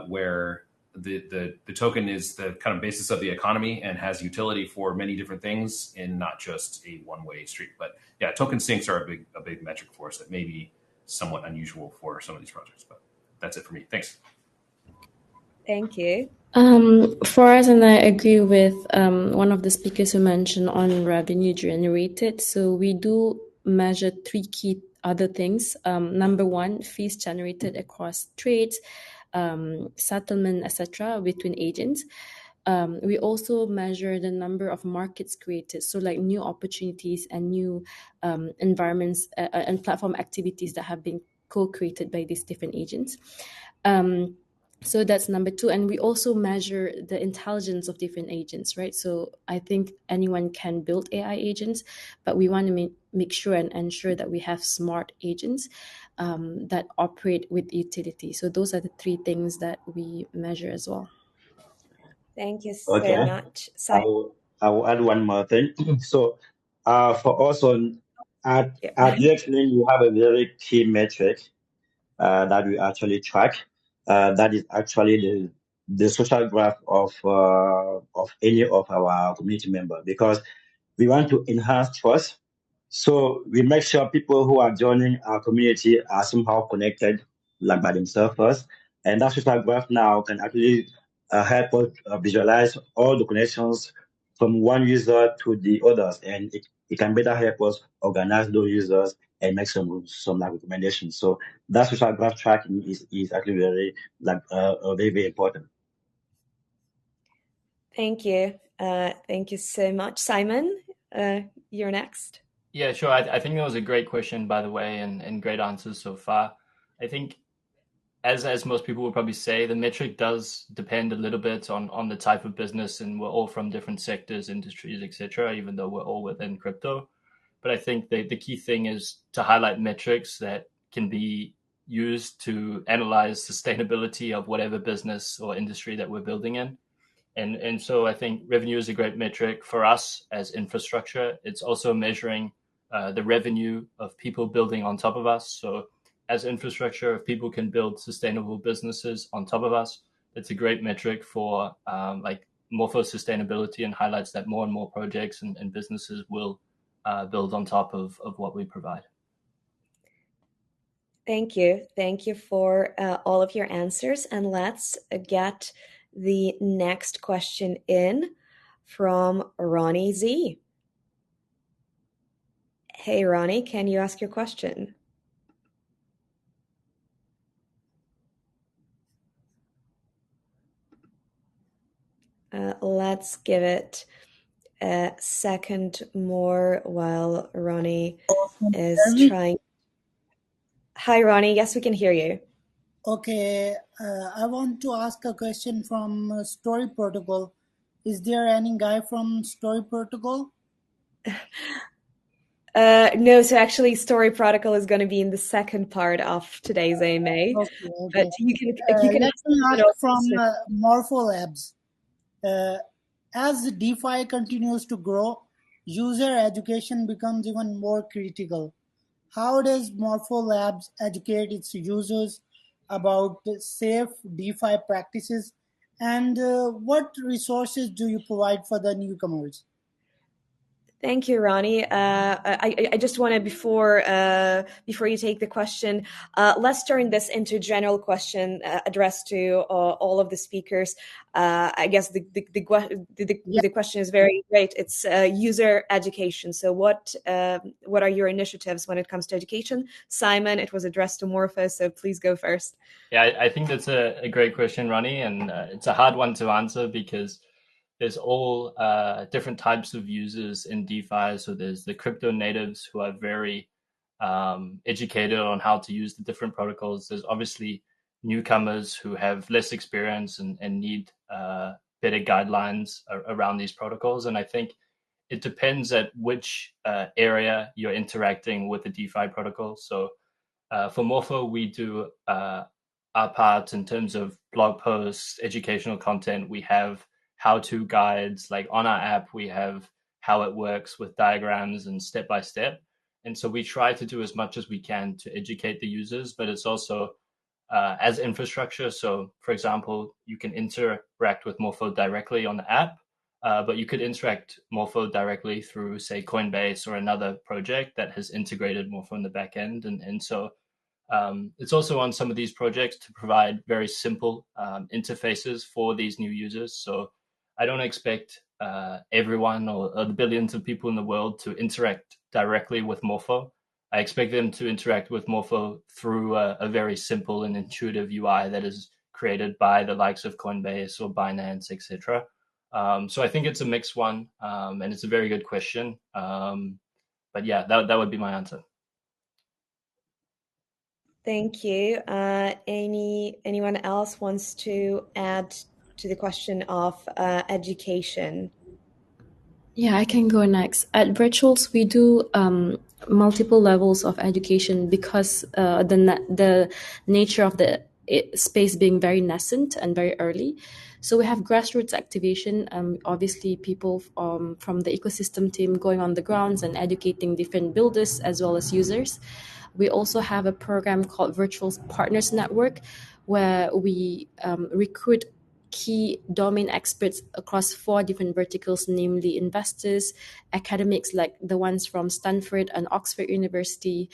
where the token is the kind of basis of the economy and has utility for many different things and not just a one-way street. But yeah, token sinks are a big metric for us that may be somewhat unusual for some of these projects. But that's it for me. Thanks. Thank you. For us, and I agree with one of the speakers who mentioned on revenue generated. So we do measure 3 key other things. Number 1, fees generated across trades, settlement, etc., between agents. We also measure the number of markets created, so like new opportunities and new environments and platform activities that have been co-created by these different agents. So that's number 2. And we also measure the intelligence of different agents, right? So I think anyone can build AI agents, but we want to make sure and ensure that we have smart agents that operate with utility. So those are the 3 things that we measure as well. Thank you so much. I will add one more thing. So for us at ZetaChain, we have a very key metric that we actually track. That is actually the social graph of any of our community members, because we want to enhance trust. So we make sure people who are joining our community are somehow connected, like by themselves first. And that social graph now can actually help us visualize all the connections from one user to the others, and it can better help us organize those users and make some like recommendations. So that social graph tracking is actually very very important. Thank you. Thank you so much, Simon. You're next. Yeah, sure. I think that was a great question, by the way, and great answers so far. I think, as most people would probably say, the metric does depend a little bit on the type of business, and we're all from different sectors, industries, etc., even though we're all within crypto. But I think the key thing is to highlight metrics that can be used to analyze sustainability of whatever business or industry that we're building in. And so I think revenue is a great metric for us as infrastructure. It's also measuring the revenue of people building on top of us. So as infrastructure, if people can build sustainable businesses on top of us, it's a great metric for Morpho sustainability, and highlights that more and more projects and businesses will build on top of what we provide. Thank you. Thank you for all of your answers. And let's get the next question in from Ronnie Z. Hey, Ronnie, can you ask your question? Let's give it a second more while Ronnie is trying. Hi, Ronnie. Yes, we can hear you. Okay, I want to ask a question from Story Protocol. Is there any guy from Story Protocol? No, so actually Story Protocol is going to be in the second part of today's AMA. Okay. But you can let me ask from Morpho Labs. As DeFi continues to grow, user education becomes even more critical. How does Morpho Labs educate its users about safe DeFi practices And what resources do you provide for the newcomers? Thank you, Ronnie. I just want to before you take the question, let's turn this into a general question addressed to all of the speakers. I guess the question is very great. It's user education. So what are your initiatives when it comes to education? Simon, it was addressed to Morpho, so please go first. Yeah, I think that's a great question, Ronnie, and it's a hard one to answer because there's all different types of users in DeFi. So there's the crypto natives who are very educated on how to use the different protocols. There's obviously newcomers who have less experience and need better guidelines around these protocols. And I think it depends at which area you're interacting with the DeFi protocol. So for Morpho, we do our part in terms of blog posts, educational content. We have how-to guides. Like on our app, we have how it works with diagrams and step-by-step. And so we try to do as much as we can to educate the users, but it's also as infrastructure. So for example, you can interact with Morpho directly on the app, but you could interact Morpho directly through, say, Coinbase or another project that has integrated Morpho in the back end. And so it's also on some of these projects to provide very simple interfaces for these new users. So I don't expect everyone or the billions of people in the world to interact directly with Morpho. I expect them to interact with Morpho through a very simple and intuitive UI that is created by the likes of Coinbase or Binance, etc. So I think it's a mixed one, and it's a very good question. But yeah, that would be my answer. Thank you. Anyone else wants to add to the question of education? Yeah, I can go next. At Virtuals, we do multiple levels of education because the nature of the space being very nascent and very early. So we have grassroots activation, obviously people from the ecosystem team going on the grounds and educating different builders as well as users. We also have a program called Virtuals Partners Network, where we recruit key domain experts across 4 different verticals, namely investors, academics like the ones from Stanford and Oxford University.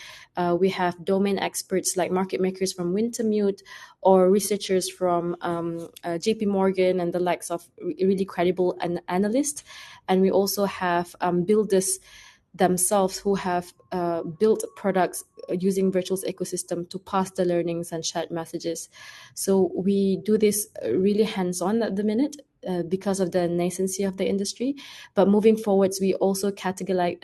We have domain experts like market makers from Wintermute or researchers from JP Morgan and the likes of really credible analysts. And we also have builders themselves who have built products using Virtuals ecosystem to pass the learnings and shared messages. So we do this really hands-on at the minute because of the nascency of the industry. But moving forwards, we also categorize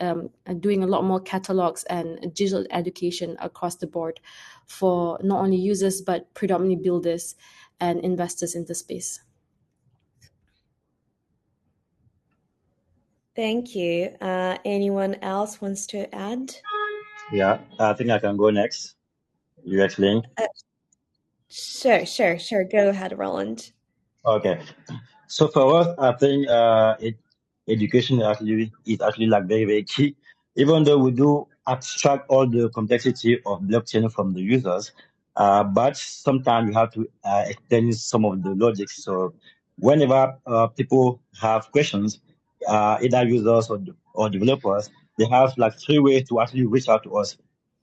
doing a lot more catalogs and digital education across the board for not only users, but predominantly builders and investors in the space. Thank you. Anyone else wants to add? Yeah, I think I can go next. You explain. Sure. Go ahead, Roland. Okay. So for us, I think education is actually like very, very key. Even though we do abstract all the complexity of blockchain from the users, but sometimes you have to explain some of the logic. So whenever people have questions, either users or developers, they have like 3 ways to actually reach out to us.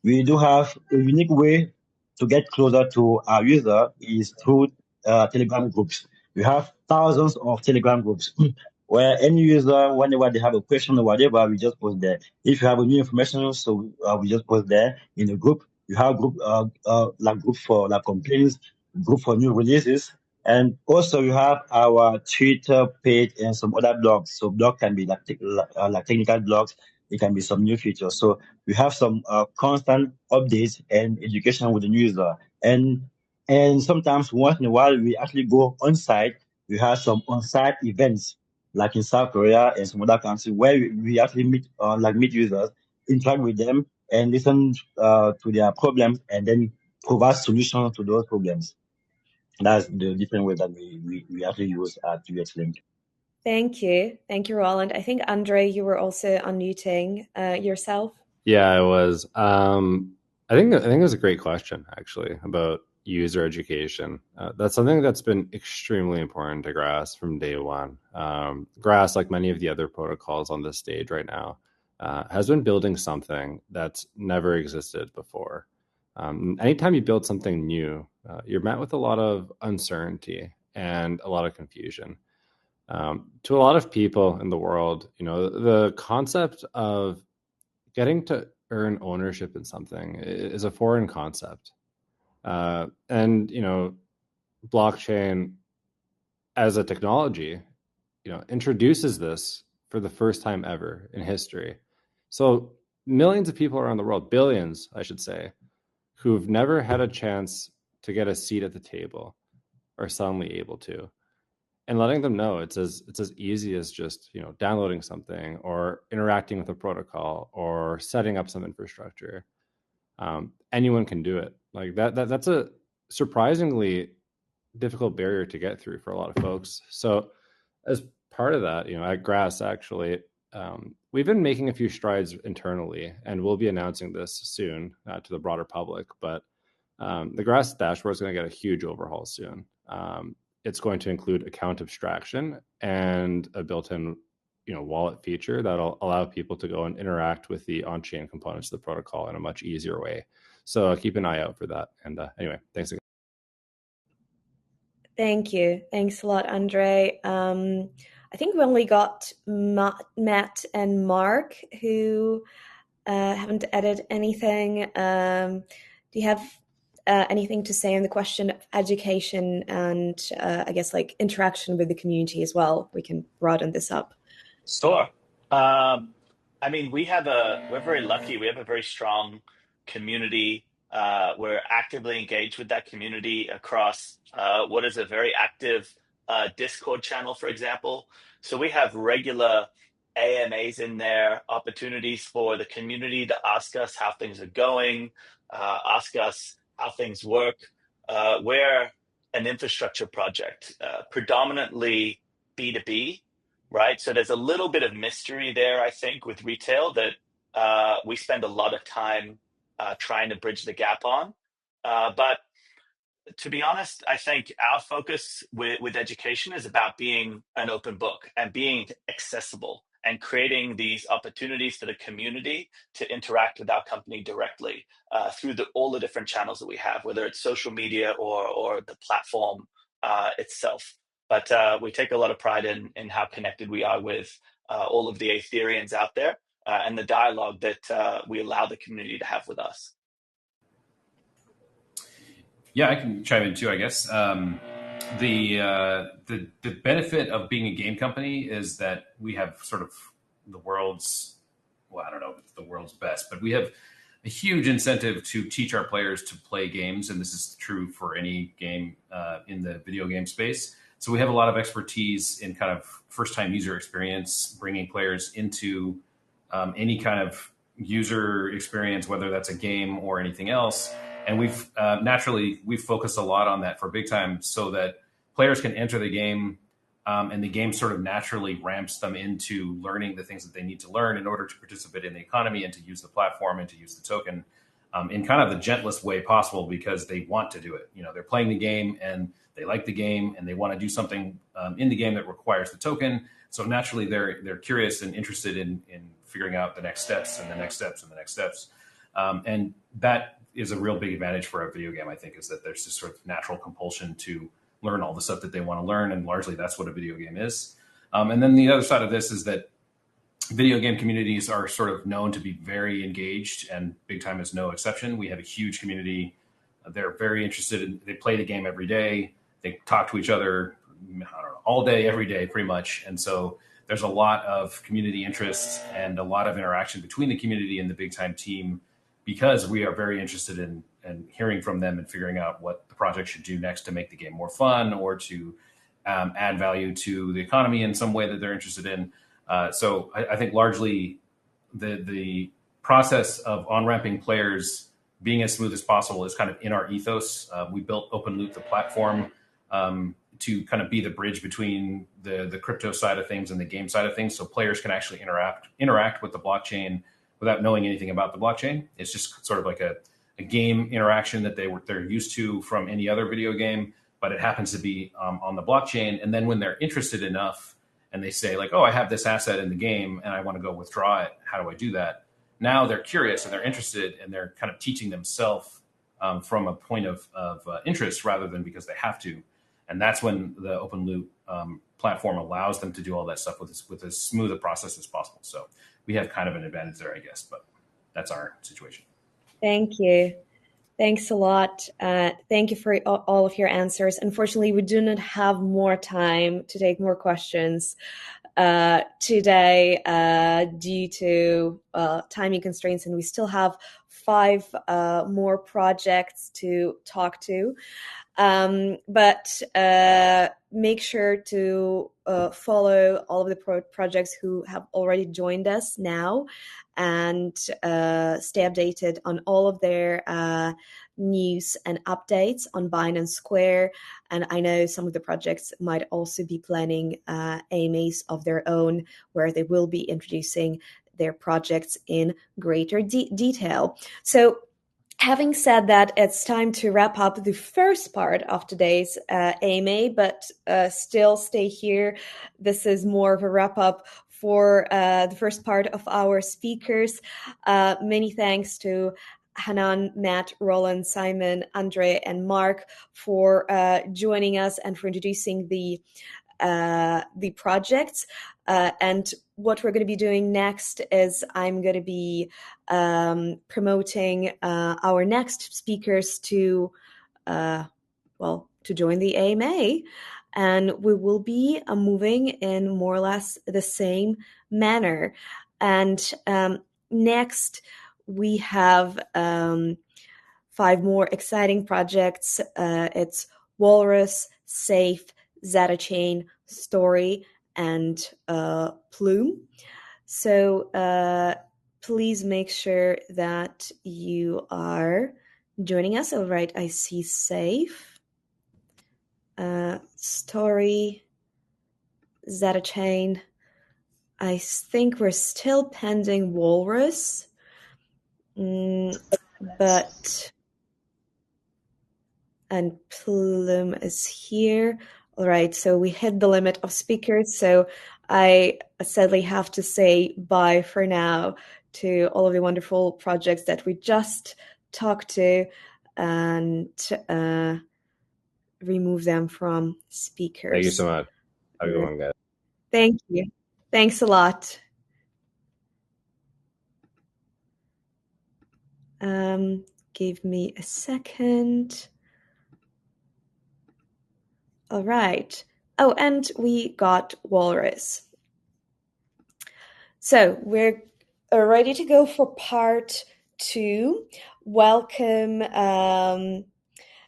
We do have a unique way to get closer to our user is through Telegram groups. We have thousands of Telegram groups where any user, whenever they have a question or whatever, we just post there. If you have a new information, so we just post there in a group. You have group like group for like complaints, group for new releases, and also you have our Twitter page and some other blogs. So blog can be like technical blogs. It can be some new features. So we have some constant updates and education with the new user. And sometimes once in a while, we actually go on site. We have some on-site events, like in South Korea and some other countries, where we actually meet users, interact with them, and listen to their problems, and then provide solutions to those problems. That's the different way that we actually use at UX Link. Thank you, Roland. I think Andre, you were also unmuting yourself. Yeah, I was. I think it was a great question actually about user education. That's something that's been extremely important to Grass from day one. Grass, like many of the other protocols on this stage right now, has been building something that's never existed before. Anytime you build something new, you're met with a lot of uncertainty and a lot of confusion. To a lot of people in the world, the concept of getting to earn ownership in something is a foreign concept. And blockchain as a technology, introduces this for the first time ever in history. So millions of people around the world, billions, I should say, who've never had a chance to get a seat at the table are suddenly able to. And letting them know it's as easy as just downloading something or interacting with a protocol or setting up some infrastructure. Anyone can do it. Like that's a surprisingly difficult barrier to get through for a lot of folks. So as part of that, at Grass, actually, we've been making a few strides internally, and we'll be announcing this soon to the broader public. But the Grass dashboard is going to get a huge overhaul soon. It's going to include account abstraction and a built-in wallet feature that'll allow people to go and interact with the on-chain components of the protocol in a much easier way. So keep an eye out for that. And anyway, thanks again. Thank you. Thanks a lot, Andre. I think we only got Matt and Mark who haven't added anything. Do you have anything to say on the question of education and I guess like interaction with the community as well? We can broaden this up. Sure. I mean, we're very lucky. We have a very strong community. We're actively engaged with that community across what is a very active Discord channel, for example. So we have regular AMAs in there, opportunities for the community to ask us how things are going, ask us how things work. We're an infrastructure project, predominantly B2B. Right. So there's a little bit of mystery there, I think, with retail that we spend a lot of time trying to bridge the gap on. But to be honest, I think our focus with education is about being an open book and being accessible and creating these opportunities for the community to interact with our company directly through all the different channels that we have, whether it's social media or the platform itself. But we take a lot of pride in how connected we are with all of the Ethereans out there and the dialogue that we allow the community to have with us. Yeah, I can chime in too, I guess. The benefit of being a game company is that we have sort of the world's, well, I don't know if it's the world's best, but we have a huge incentive to teach our players to play games. And this is true for any game in the video game space. So we have a lot of expertise in kind of first-time user experience, bringing players into any kind of user experience, whether that's a game or anything else. And we've focused a lot on that for Big Time so that players can enter the game and the game sort of naturally ramps them into learning the things that they need to learn in order to participate in the economy and to use the platform and to use the token in kind of the gentlest way possible because they want to do it. They're playing the game and they like the game and they want to do something in the game that requires the token. So naturally they're curious and interested in figuring out the next steps and the next steps and the next steps. And that is a real big advantage for a video game, I think, is that there's this sort of natural compulsion to learn all the stuff that they want to learn. And largely that's what a video game is. And then the other side of this is that video game communities are sort of known to be very engaged, and Big Time is no exception. We have a huge community. They're very interested they play the game every day. They talk to each other, all day, every day, pretty much. And so there's a lot of community interest and a lot of interaction between the community and the Big Time team because we are very interested in hearing from them and figuring out what the project should do next to make the game more fun or to add value to the economy in some way that they're interested in. So I think largely the process of on-ramping players being as smooth as possible is kind of in our ethos. We built Open Loop, the platform, to kind of be the bridge between the crypto side of things and the game side of things. So players can actually interact with the blockchain without knowing anything about the blockchain. It's just sort of like a a game interaction that they're used to from any other video game, but it happens to be on the blockchain. And then when they're interested enough and they say like, oh, I have this asset in the game and I want to go withdraw it, how do I do that? Now they're curious and they're interested and they're kind of teaching themselves from a point of interest rather than because they have to. And that's when the open loop platform allows them to do all that stuff with as smooth a process as possible. So we have kind of an advantage there, I guess, but that's our situation. Thank you. Thanks a lot. Thank you for all of your answers. Unfortunately, we do not have more time to take more questions today due to timing constraints, and we still have 5 more projects to talk to. But make sure to follow all of the projects who have already joined us now, and stay updated on all of their news and updates on Binance Square. And I know some of the projects might also be planning AMAs of their own, where they will be introducing their projects in greater detail. So having said that, it's time to wrap up the first part of today's AMA, but still stay here. This is more of a wrap up for the first part of our speakers. Many thanks to Hanan, Matt, Roland, Simon, Andre, and Mark for joining us and for introducing the projects. And what we're going to be doing next is I'm going to be promoting our next speakers to join the AMA. And we will be moving in more or less the same manner. And next, we have 5 more exciting projects. It's Walrus, Safe, ZetaChain, Story, and Plume. So please make sure that you are joining us. All right, I see Safe, Story, ZetaChain. I think we're still pending Walrus, but and Plume is here. All right, so we hit the limit of speakers. So I sadly have to say bye for now to all of the wonderful projects that we just talked to, and remove them from speakers. Thank you so much. Have a good one, guys. Thank you. Thanks a lot. Give me a second. All right. Oh, and we got Walrus. So we're ready to go for part 2. Welcome,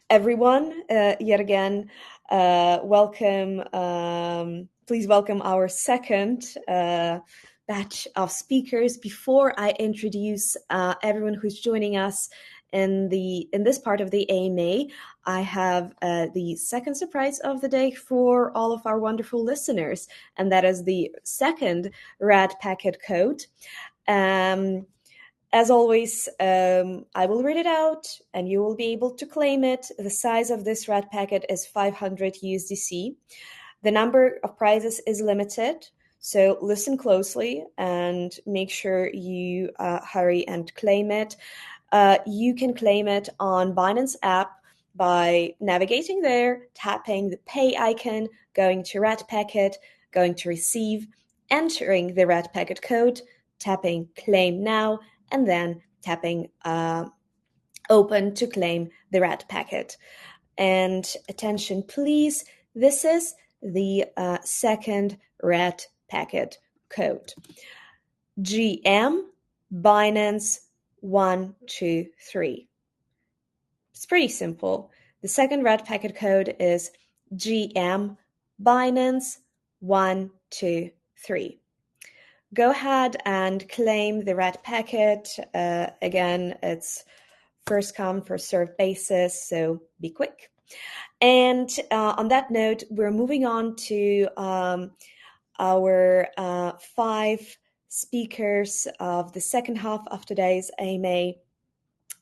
everyone, yet again. Welcome. Please welcome our second batch of speakers. Before I introduce everyone who's joining us in this part of the AMA, I have the second surprise of the day for all of our wonderful listeners, and that is the second red packet code. As always, I will read it out and you will be able to claim it. The size of this red packet is 500 USDC. The number of prizes is limited, so listen closely and make sure you hurry and claim it. You can claim it on Binance app by navigating there, tapping the pay icon, going to red packet, going to receive, entering the red packet code, tapping claim now, and then tapping open to claim the red packet. And attention, please, this is the second red packet code. GM Binance 123. It's pretty simple. The second red packet code is GM Binance 123. Go ahead and claim the red packet. Again, it's first come, first served basis, so be quick. And on that note, we're moving on to our 5 speakers of the second half of today's AMA.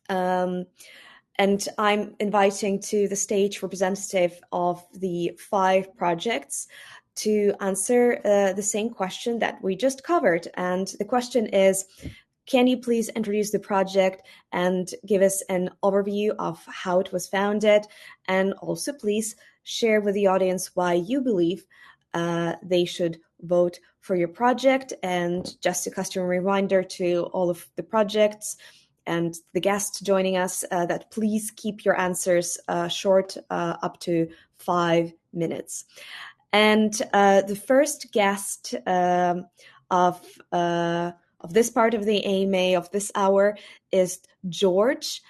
And I'm inviting to the stage representative of the 5 projects to answer the same question that we just covered. And the question is, can you please introduce the project and give us an overview of how it was founded? And also, please share with the audience why you believe they should vote for your project. And just a customary reminder to all of the projects and the guests joining us that please keep your answers short, up to 5 minutes. And the first guest of this part of the AMA of this hour is George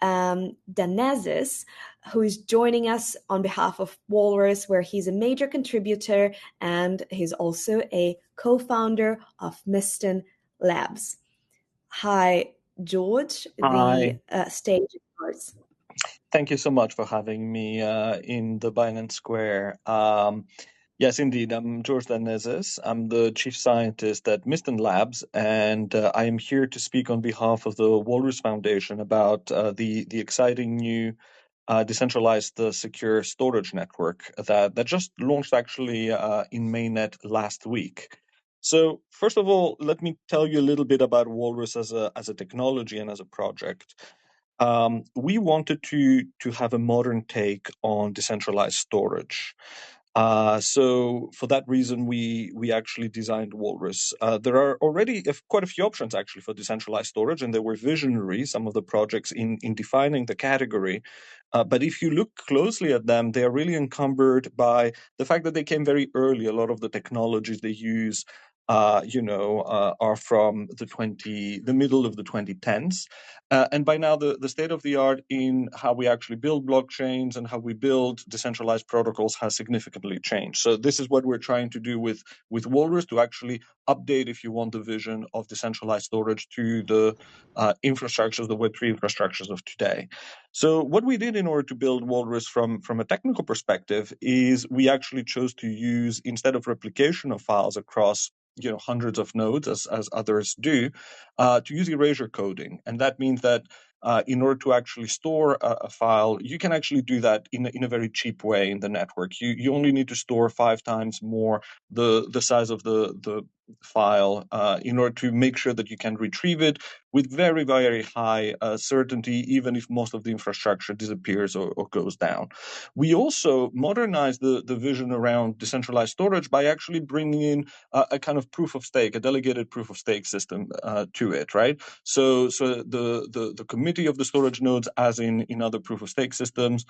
Danezis, who is joining us on behalf of Walrus, where he's a major contributor and he's also a co-founder of Miston Labs. Hi, George. Hi. The stage is yours. Thank you so much for having me in the Binance Square. Yes, indeed. I'm George Danezis. I'm the chief scientist at Miston Labs, and I am here to speak on behalf of the Walrus Foundation about the exciting new decentralized secure storage network that just launched actually in mainnet last week. So first of all, let me tell you a little bit about Walrus as a technology and as a project. We wanted to have a modern take on decentralized storage. So for that reason, we actually designed Walrus. There are already quite a few options actually for decentralized storage, and they were visionary, some of the projects in defining the category. But if you look closely at them, they are really encumbered by the fact that they came very early. A lot of the technologies they use are from the middle of the 2010s. And by now, the state of the art in how we actually build blockchains and how we build decentralized protocols has significantly changed. So this is what we're trying to do with Walrus, to actually update, if you want, the vision of decentralized storage to the infrastructures, the Web3 infrastructures of today. So what we did in order to build Walrus from a technical perspective is we actually chose to use, instead of replication of files across hundreds of nodes as others do, to use erasure coding. And that means that in order to actually store a file, you can actually do that in a very cheap way in the network. You only need to store 5 times more the size of the file in order to make sure that you can retrieve it with very, very high certainty, even if most of the infrastructure disappears or goes down. We also modernized the vision around decentralized storage by actually bringing in a kind of proof of stake, a delegated proof of stake system to it, right? So the committee of the storage nodes, as in other proof of stake systems,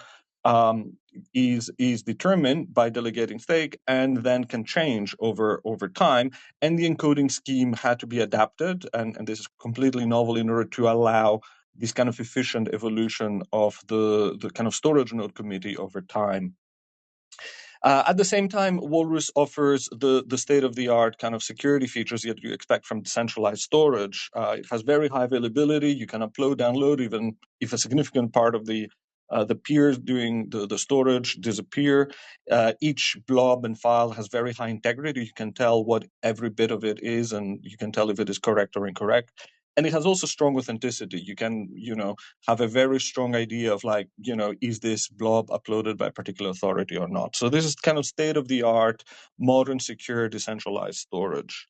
is determined by delegating stake and then can change over time. And the encoding scheme had to be adapted, and this is completely novel in order to allow this kind of efficient evolution of the kind of storage node committee over time. At the same time, Walrus offers the state-of-the-art kind of security features that you expect from decentralized storage. It has very high availability. You can upload, download, even if a significant part of the peers doing the storage disappear. Each blob and file has very high integrity. You can tell what every bit of it is, and you can tell if it is correct or incorrect. And it has also strong authenticity. You can, have a very strong idea of is this blob uploaded by a particular authority or not? So this is kind of state-of-the-art, modern, secure, decentralized storage.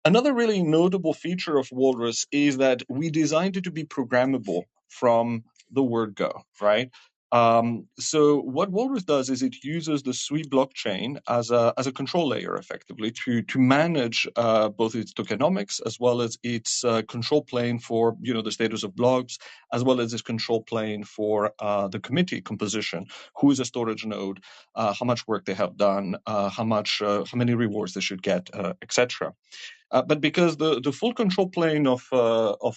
Another really notable feature of Walrus is that we designed it to be programmable from the word go, right? So what Walrus does is it uses the Sui blockchain as a control layer, effectively, to manage both its tokenomics as well as its control plane for the status of blocks, as well as its control plane for the committee composition, who is a storage node, how much work they have done, how many rewards they should get, etc. But because the full control plane of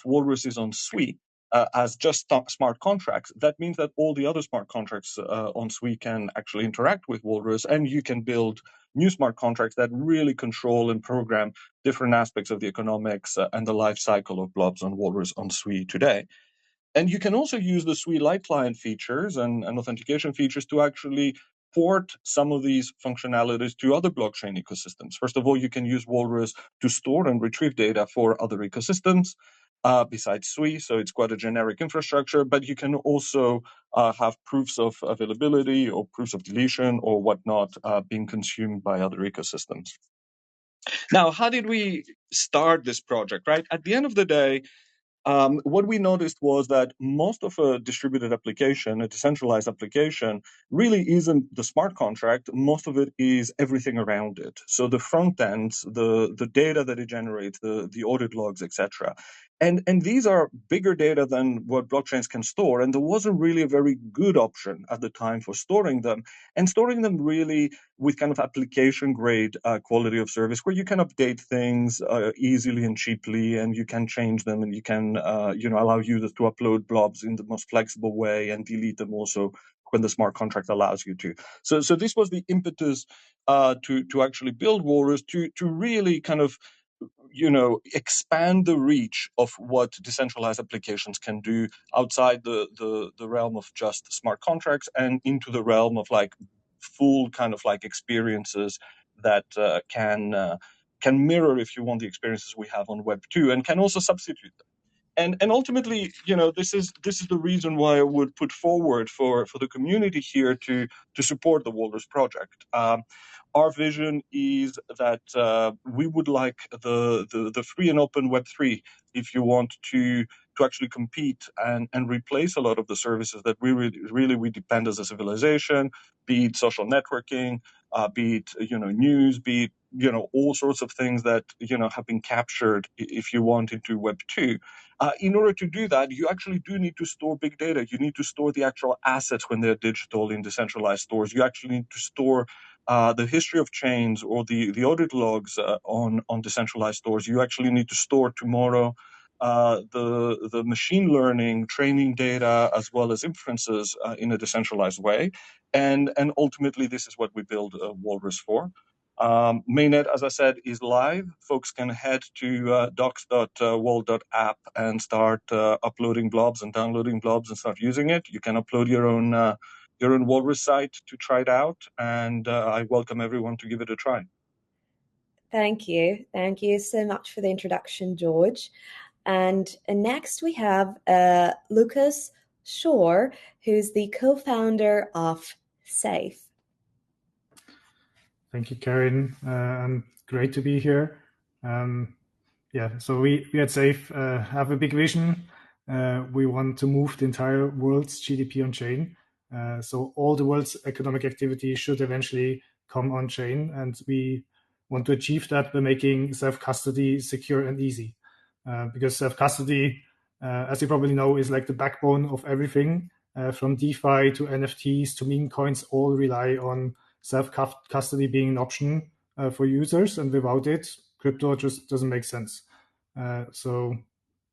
Walrus is on Sui, as just smart contracts, that means that all the other smart contracts on Sui can actually interact with Walrus, and you can build new smart contracts that really control and program different aspects of the economics and the life cycle of blobs on Walrus on Sui today. And you can also use the Sui Light Client features and authentication features to actually port some of these functionalities to other blockchain ecosystems. First of all, you can use Walrus to store and retrieve data for other ecosystems. besides SWI, so it's quite a generic infrastructure, but you can also have proofs of availability or proofs of deletion or whatnot being consumed by other ecosystems. Now, how did we start this project, right? At the end of the day, what we noticed was that most of a distributed application, a decentralized application, really isn't the smart contract. Most of it is everything around it. So the front ends, the data that it generates, the audit logs, etc. And these are bigger data than what blockchains can store. And there wasn't really a very good option at the time for storing them, and storing them really with kind of application grade quality of service, where you can update things easily and cheaply, and you can change them, and you can allow users to upload blobs in the most flexible way and delete them also when the smart contract allows you to. So this was the impetus to actually build Walrus, to really kind of expand the reach of what decentralized applications can do outside the realm of just smart contracts and into the realm of like full kind of like experiences that can mirror, if you want, the experiences we have on Web 2, and can also substitute them. And ultimately, this is the reason why I would put forward for the community here to support the Walrus project. Our vision is that we would like the free and open Web3, if you want to actually compete and replace a lot of the services that we really depend as a civilization, be it social networking, be it news, be it all sorts of things that have been captured, if you want, into Web 2. In order to do that, you actually do need to store big data. You need to store the actual assets when they're digital in decentralized stores. You actually need to store the history of chains or the audit logs on decentralized stores. You actually need to store tomorrow the machine learning training data as well as inferences in a decentralized way. And ultimately, this is what we build Walrus for. Mainnet, as I said, is live. Folks can head to docs.wall.app and start uploading blobs and downloading blobs and start using it. You can upload your own Walrus site to try it out, and I welcome everyone to give it a try. Thank you. Thank you so much for the introduction, George. And next we have Lucas Shore, who's the co-founder of Safe. Thank you, Karen. Great to be here. So we at Safe have a big vision. We want to move the entire world's GDP on chain. So all the world's economic activity should eventually come on chain, and we want to achieve that by making self-custody secure and easy. Because self-custody, as you probably know, is like the backbone of everything, from DeFi to NFTs to meme coins, all rely on self-custody being an option for users, and without it, crypto just doesn't make sense. So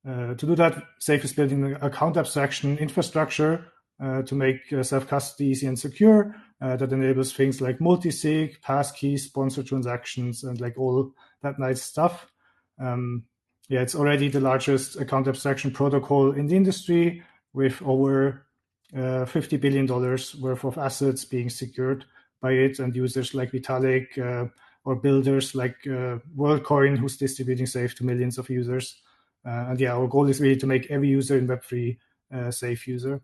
to do that, Safe is building an account abstraction infrastructure to make self-custody easy and secure, that enables things like multi-sig, passkeys, sponsor transactions, and like all that nice stuff. It's already the largest account abstraction protocol in the industry, with over $50 billion worth of assets being secured by it, and users like Vitalik or builders like WorldCoin, who's distributing Safe to millions of users. Our goal is really to make every user in Web3 a Safe user.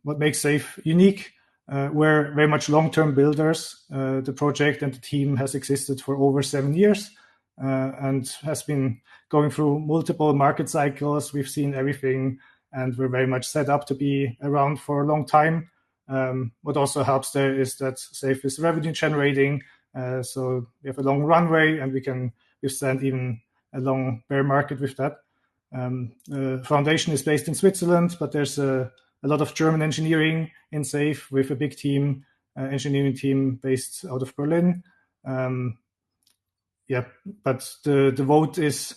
What makes Safe unique? We're very much long-term builders. The project and the team has existed for over 7 years and has been going through multiple market cycles. We've seen everything, and we're very much set up to be around for a long time. What also helps there is that Safe is revenue generating, so we have a long runway, and we can withstand even a long bear market with that. The foundation is based in Switzerland, but there's a lot of German engineering in Safe, with a big team, engineering team based out of Berlin. But the vote is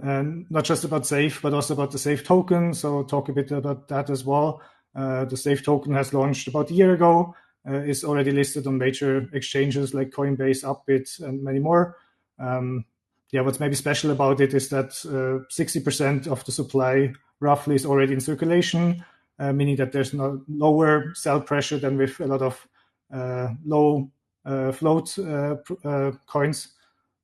not just about Safe, but also about the Safe token. So talk a bit about that as well. The Safe token has launched about a year ago, is already listed on major exchanges like Coinbase, Upbit, and many more. What's maybe special about it is that 60% of the supply roughly is already in circulation, meaning that there's no lower sell pressure than with a lot of low float coins.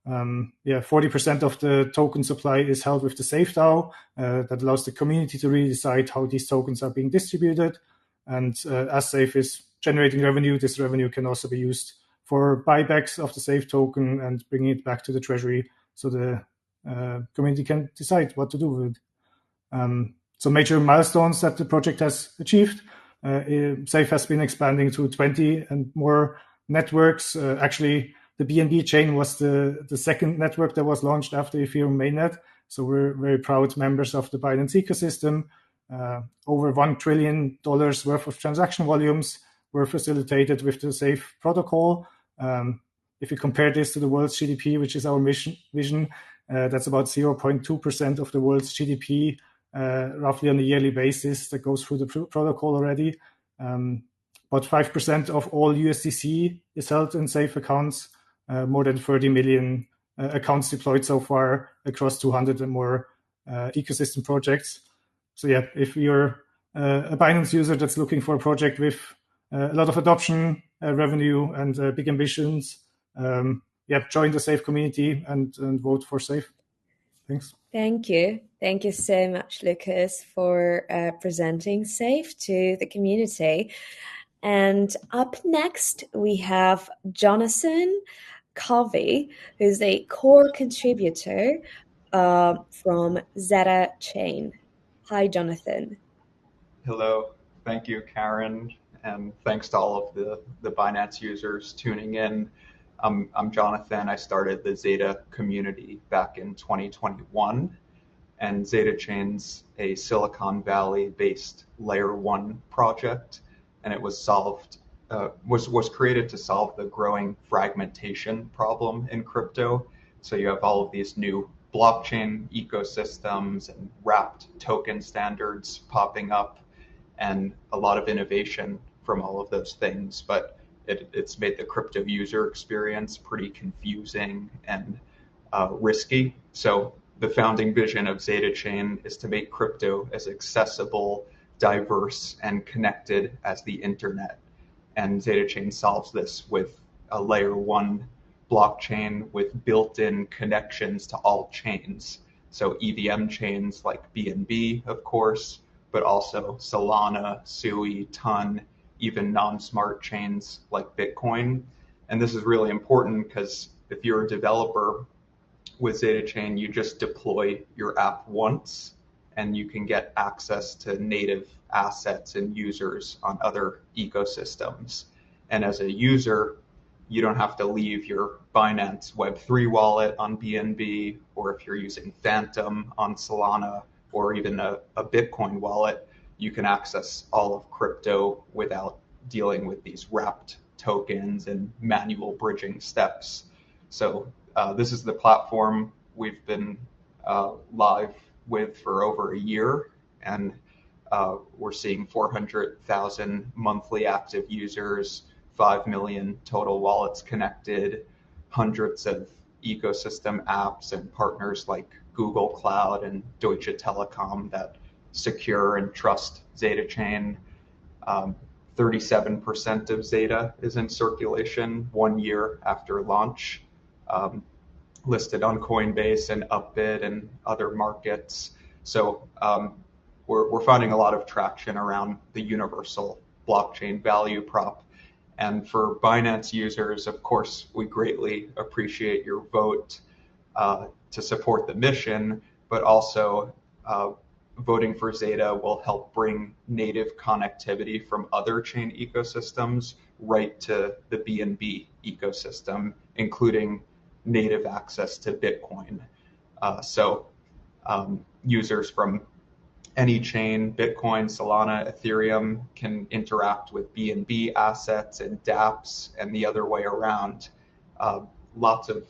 40% of the token supply is held with the Safe DAO. That allows the community to really decide how these tokens are being distributed. And as Safe is generating revenue, this revenue can also be used for buybacks of the Safe token and bringing it back to the treasury so the community can decide what to do with it. So major milestones that the project has achieved. Safe has been expanding to 20 and more networks. Actually, the BNB chain was the second network that was launched after Ethereum mainnet. So we're very proud members of the Binance ecosystem. Over $1 trillion worth of transaction volumes were facilitated with the Safe protocol. If you compare this to the world's GDP, which is our vision, that's about 0.2% of the world's GDP, roughly on a yearly basis that goes through the protocol already. About 5% of all USDC is held in Safe accounts, more than 30 million accounts deployed so far across 200 and more ecosystem projects. So yeah, if you're a Binance user that's looking for a project with a lot of adoption, revenue, and big ambitions, join the Safe community and vote for Safe. Thanks. Thank you. Thank you so much, Lucas, for presenting Safe to the community. And up next, we have Jonathan Covey, who's a core contributor from ZetaChain. Hi, Jonathan. Hello. Thank you, Karen. And thanks to all of the Binance users tuning in. I'm Jonathan. I started the Zeta community back in 2021. And ZetaChain's a Silicon Valley-based layer 1 project. And it was created to solve the growing fragmentation problem in crypto. So you have all of these new blockchain ecosystems and wrapped token standards popping up, and a lot of innovation from all of those things. But it's made the crypto user experience pretty confusing and risky. So the founding vision of ZetaChain is to make crypto as accessible, diverse, and connected as the internet. And ZetaChain solves this with a layer 1 blockchain with built-in connections to all chains. So EVM chains like BNB, of course, but also Solana, Sui, Ton, even non-smart chains like Bitcoin. And this is really important because if you're a developer with ZetaChain, you just deploy your app once and you can get access to native assets and users on other ecosystems. And as a user, you don't have to leave your Binance Web3 wallet on BNB, or if you're using Phantom on Solana, or even a Bitcoin wallet, you can access all of crypto without dealing with these wrapped tokens and manual bridging steps. So this is the platform we've been live with for over a year, and we're seeing 400,000 monthly active users, 5 million total wallets connected, hundreds of ecosystem apps and partners like Google Cloud and Deutsche Telekom that secure and trust ZetaChain. 37% of Zeta is in circulation 1 year after launch, listed on Coinbase and Upbit and other markets. So we're finding a lot of traction around the universal blockchain value prop. And for Binance users, of course, we greatly appreciate your vote to support the mission, but also voting for Zeta will help bring native connectivity from other chain ecosystems right to the BNB ecosystem, including native access to Bitcoin. So users from any chain, Bitcoin, Solana, Ethereum, can interact with BNB assets and dApps, and the other way around. Lots of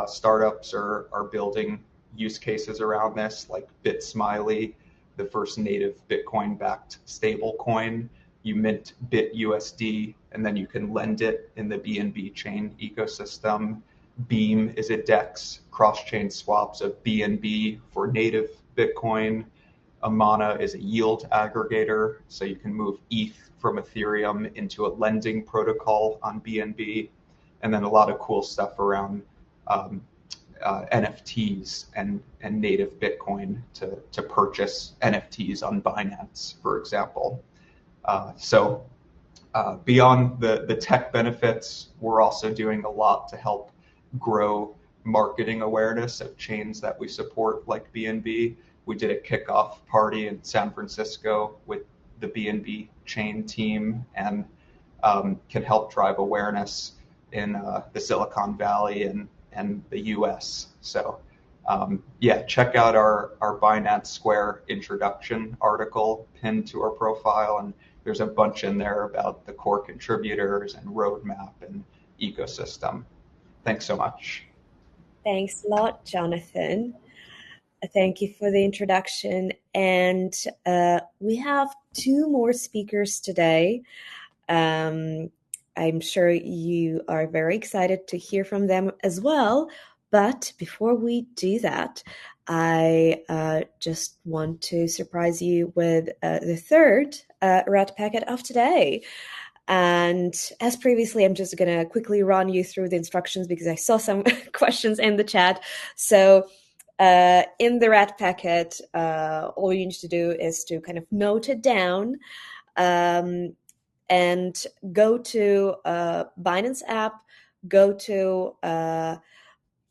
startups are building use cases around this, like BitSmiley, the first native Bitcoin-backed stablecoin. You mint BitUSD, and then you can lend it in the BNB chain ecosystem. Beam is a DEX, cross-chain swaps of BNB for native Bitcoin. Amana is a yield aggregator, so you can move ETH from Ethereum into a lending protocol on BNB. and then a lot of cool stuff around NFTs and native Bitcoin to purchase NFTs on Binance, for example. So beyond the tech benefits, we're also doing a lot to help grow marketing awareness of chains that we support, like BNB. We did a kickoff party in San Francisco with the BNB chain team, and can help drive awareness in the Silicon Valley and the US. So yeah, check out our Binance Square introduction article pinned to our profile, and there's a bunch in there about the core contributors and roadmap and ecosystem. Thanks so much. Thanks a lot, Jonathan. Thank you for the introduction. And we have two more speakers today. I'm sure you are very excited to hear from them as well. But before we do that, I just want to surprise you with the third red packet of today. And as previously, I'm just going to quickly run you through the instructions because I saw some questions in the chat. So in the red packet, all you need to do is to kind of note it down and go to Binance app, go to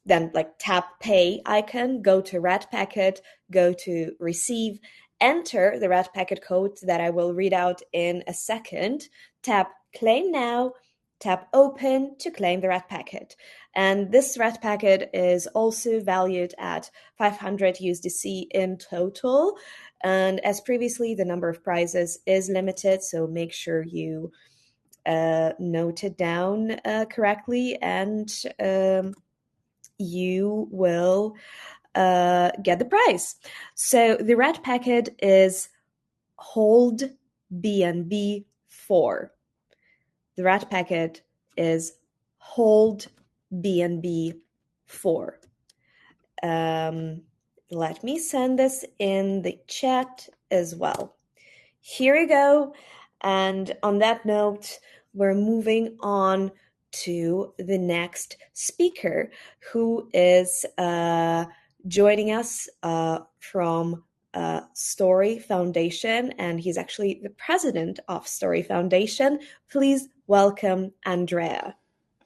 then like tap pay icon, go to red packet, go to receive, enter the red packet code that I will read out in a second, tap claim now, tap open to claim the red packet. And this red packet is also valued at 500 USDC in total. And as previously, the number of prizes is limited, so make sure you note it down correctly, and you will get the prize. So the red packet is hold BNB 4. The red packet is hold BNB 4. Let me send this in the chat as well. Here we go. And on that note, we're moving on to the next speaker, who is joining us from Story Foundation, and he's actually the president of Story Foundation. Please welcome Andrea.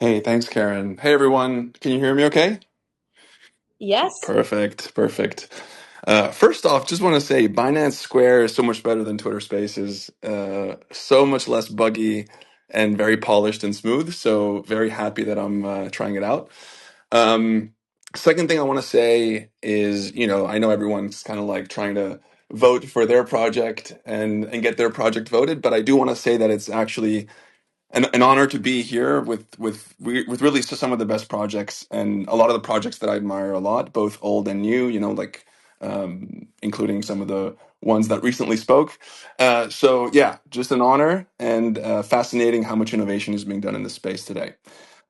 Hey, thanks, Karen. Hey, everyone. Can you hear me okay? Yes. Perfect. First off, just want to say Binance Square is so much better than Twitter Spaces. So much less buggy and very polished and smooth. So very happy that I'm trying it out. Second thing I want to say is, I know everyone's kind of like trying to vote for their project and get their project voted, but I do want to say that it's actually an honor to be here with really some of the best projects, and a lot of the projects that I admire a lot, both old and new, like including some of the ones that recently spoke. So yeah, just an honor, and fascinating how much innovation is being done in this space today.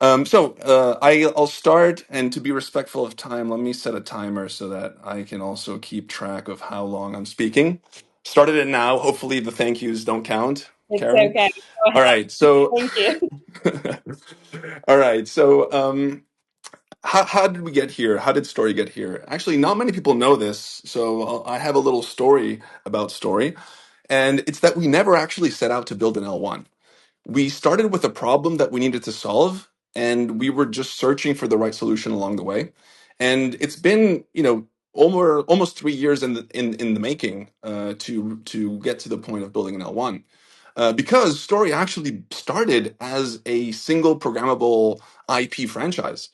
I'll start, and to be respectful of time, let me set a timer so that I can also keep track of how long I'm speaking. Started it now. Hopefully the thank yous don't count. It's Karen? okay. Go ahead. All right. So, Thank you. all right. So, how did we get here? How did Story get here? Actually, not many people know this. So I have a little story about Story, and it's that we never actually set out to build an L1. We started with a problem that we needed to solve, and we were just searching for the right solution along the way. And it's been, almost 3 years in the making to get to the point of building an L1. Because Story actually started as a single programmable IP franchise,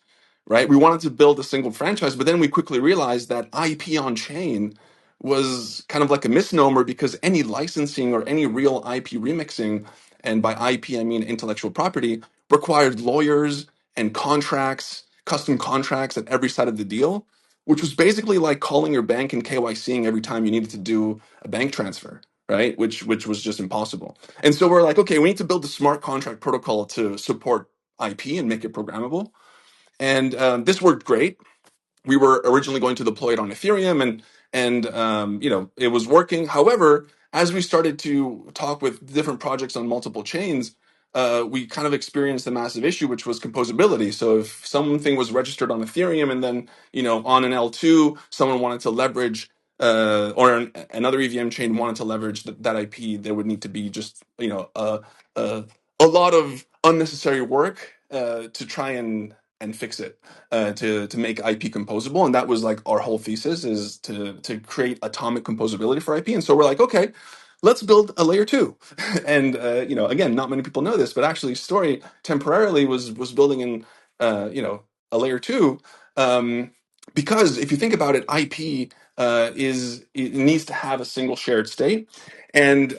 right? We wanted to build a single franchise, but then we quickly realized that IP on chain was kind of like a misnomer, because any licensing or any real IP remixing, and by IP I mean intellectual property, required lawyers and contracts, custom contracts at every side of the deal, which was basically like calling your bank and KYCing every time you needed to do a bank transfer, right? Which was just impossible. And so we're like, okay, we need to build a smart contract protocol to support IP and make it programmable. And this worked great. We were originally going to deploy it on Ethereum, and it was working. However, as we started to talk with different projects on multiple chains, we kind of experienced a massive issue, which was composability. So if something was registered on Ethereum and then, on an L2, someone wanted to leverage, another EVM chain wanted to leverage that IP, there would need to be just, a lot of unnecessary work to try and fix it, to make IP composable. And that was like our whole thesis, is to create atomic composability for IP. And so we're like, okay, let's build a layer two. And again, not many people know this, but actually Story temporarily was building in a layer two, because if you think about it, IP it needs to have a single shared state. And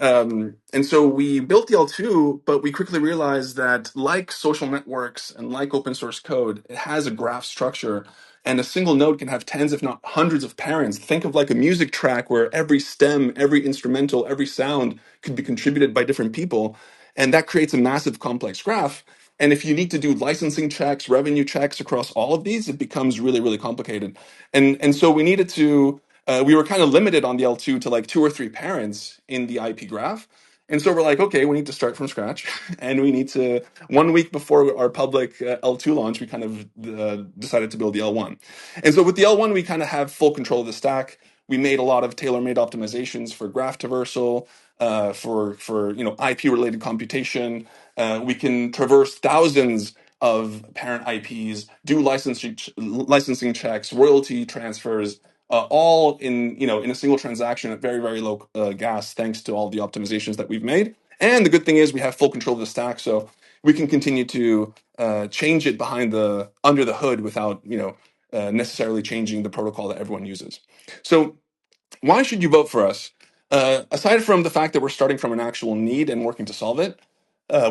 so we built the L2, but we quickly realized that, like social networks and like open source code, it has a graph structure, and a single node can have tens, if not hundreds of parents. Think of like a music track where every stem, every instrumental, every sound could be contributed by different people. And that creates a massive complex graph. And if you need to do licensing checks, revenue checks across all of these, it becomes really, really complicated. And so we needed to, we were kind of limited on the L2 to like 2 or 3 parents in the IP graph. And so we're like, okay, we need to start from scratch. And we need to, 1 week before our public L2 launch, we kind of decided to build the L1. And so with the L1, we kind of have full control of the stack. We made a lot of tailor-made optimizations for graph traversal, for IP-related computation. We can traverse thousands of parent IPs, do licensing checks, royalty transfers, all in a single transaction at very, very low gas, thanks to all the optimizations that we've made. And the good thing is we have full control of the stack, so we can continue to change it under the hood without necessarily changing the protocol that everyone uses. So why should you vote for us? Aside from the fact that we're starting from an actual need and working to solve it,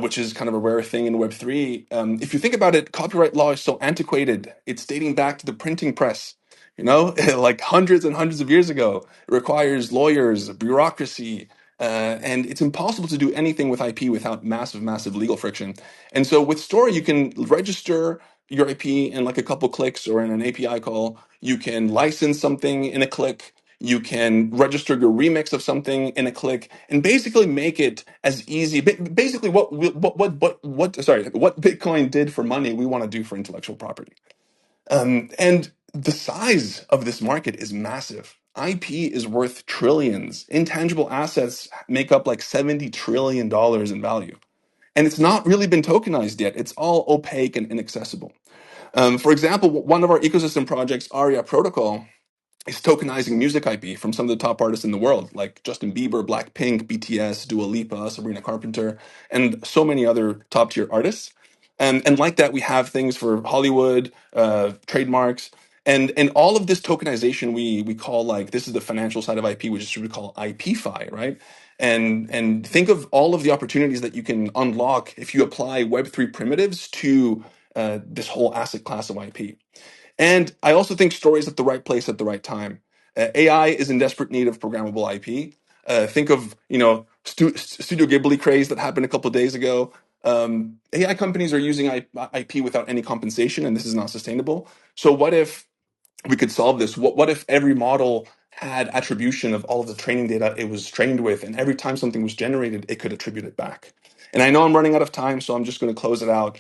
which is kind of a rare thing in Web3. If you think about it, copyright law is so antiquated. It's dating back to the printing press, like hundreds and hundreds of years ago. It requires lawyers, bureaucracy, and it's impossible to do anything with IP without massive, massive legal friction. And so with Story, you can register your IP in like a couple clicks or in an API call. You can license something in a click. You can register your remix of something in a click, and basically make it as easy. Basically, what Bitcoin did for money, we want to do for intellectual property. And the size of this market is massive. IP is worth trillions. Intangible assets make up like $70 trillion in value. And it's not really been tokenized yet. It's all opaque and inaccessible. For example, one of our ecosystem projects, Aria Protocol, is tokenizing music IP from some of the top artists in the world, like Justin Bieber, Blackpink, BTS, Dua Lipa, Sabrina Carpenter, and so many other top tier artists. And like that, we have things for Hollywood, trademarks, and all of this tokenization we call, like, this is the financial side of IP, which is what we call IP-fi, right? And think of all of the opportunities that you can unlock if you apply Web3 primitives to this whole asset class of IP. And I also think Story is at the right place at the right time. AI is in desperate need of programmable IP. Think of Studio Ghibli craze that happened a couple of days ago. AI companies are using IP without any compensation, and this is not sustainable. So what if we could solve this? What if every model had attribution of all of the training data it was trained with, and every time something was generated, it could attribute it back? And I know I'm running out of time, so I'm just going to close it out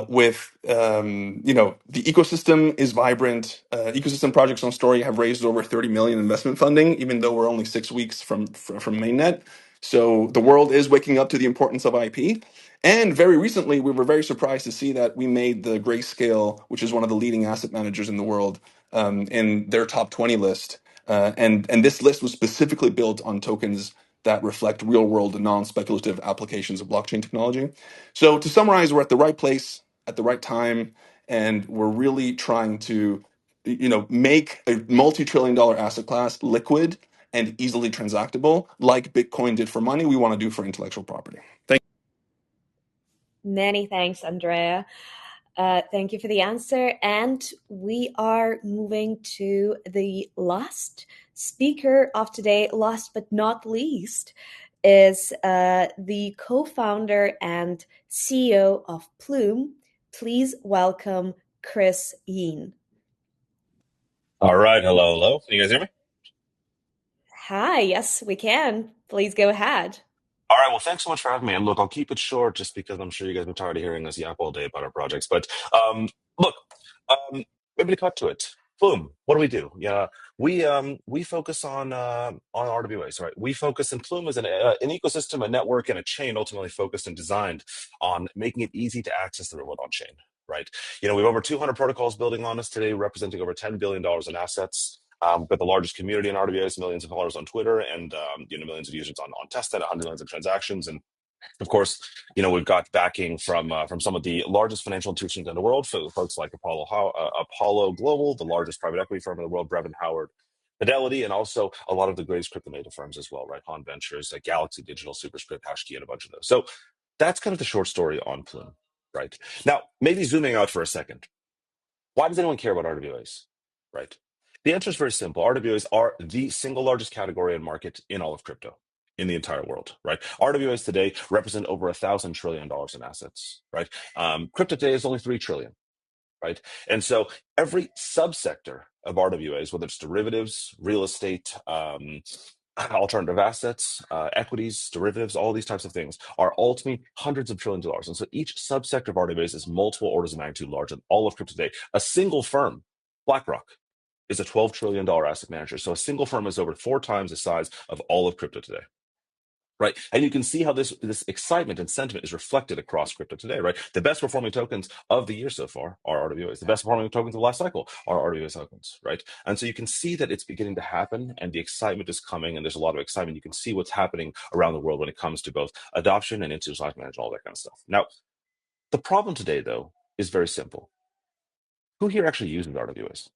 with the ecosystem is vibrant. Ecosystem projects on Story have raised over 30 million investment funding, even though we're only 6 weeks from mainnet. So the world is waking up to the importance of IP. And very recently, we were very surprised to see that we made the Grayscale, which is one of the leading asset managers in the world, in their top 20 list. And this list was specifically built on tokens that reflect real world, non speculative applications of blockchain technology. So to summarize, we're at the right place at the right time, and we're really trying to make a multi-trillion-dollar asset class liquid and easily transactable, like Bitcoin did for money. We want to do for intellectual property. Thank you. Many thanks, Andrea. Thank you for the answer. And we are moving to the last speaker of today. Last but not least is the co-founder and CEO of Plume. Please welcome Chris Yeen. All right. Hello. Can you guys hear me? Hi. Yes, we can. Please go ahead. All right. Well, thanks so much for having me. And look, I'll keep it short just because I'm sure you guys are tired of hearing us yap all day about our projects. But look, maybe to cut to it. Boom. What do we do? Yeah, we focus on RWAs, right? We focus in Plume as an ecosystem, a network, and a chain ultimately focused and designed on making it easy to access the reward on chain, right? We have over 200 protocols building on us today, representing over $10 billion in assets. We've got the largest community in RWAs, millions of followers on Twitter, and millions of users on testnet, 100 millions of transactions, and of course, we've got backing from some of the largest financial institutions in the world, folks like Apollo Global, the largest private equity firm in the world, Brevin Howard, Fidelity, and also a lot of the greatest crypto native firms as well, right? Han Ventures, Galaxy Digital, Superscript, Hashkey, and a bunch of those. So that's kind of the short story on Plume, right? Now, maybe zooming out for a second. Why does anyone care about RWAs, right? The answer is very simple. RWAs are the single largest category and market in all of crypto in the entire world, right? RWAs today represent over $1,000 trillion in assets, right? Crypto today is only 3 trillion, right? And so every subsector of RWAs, whether it's derivatives, real estate, alternative assets, equities, derivatives, all these types of things are ultimately hundreds of trillions of dollars. And so each subsector of RWAs is multiple orders of magnitude larger than all of crypto today. A single firm, BlackRock, is a $12 trillion asset manager. So a single firm is over 4 times the size of all of crypto today. Right. And you can see how this excitement and sentiment is reflected across crypto today, right? The best performing tokens of the year so far are RWAs. The best performing tokens of the last cycle are RWA tokens, right? And so you can see that it's beginning to happen and the excitement is coming and there's a lot of excitement. You can see what's happening around the world when it comes to both adoption and institutionalized management, all that kind of stuff. Now, the problem today, though, is very simple. Who here actually uses RWAs?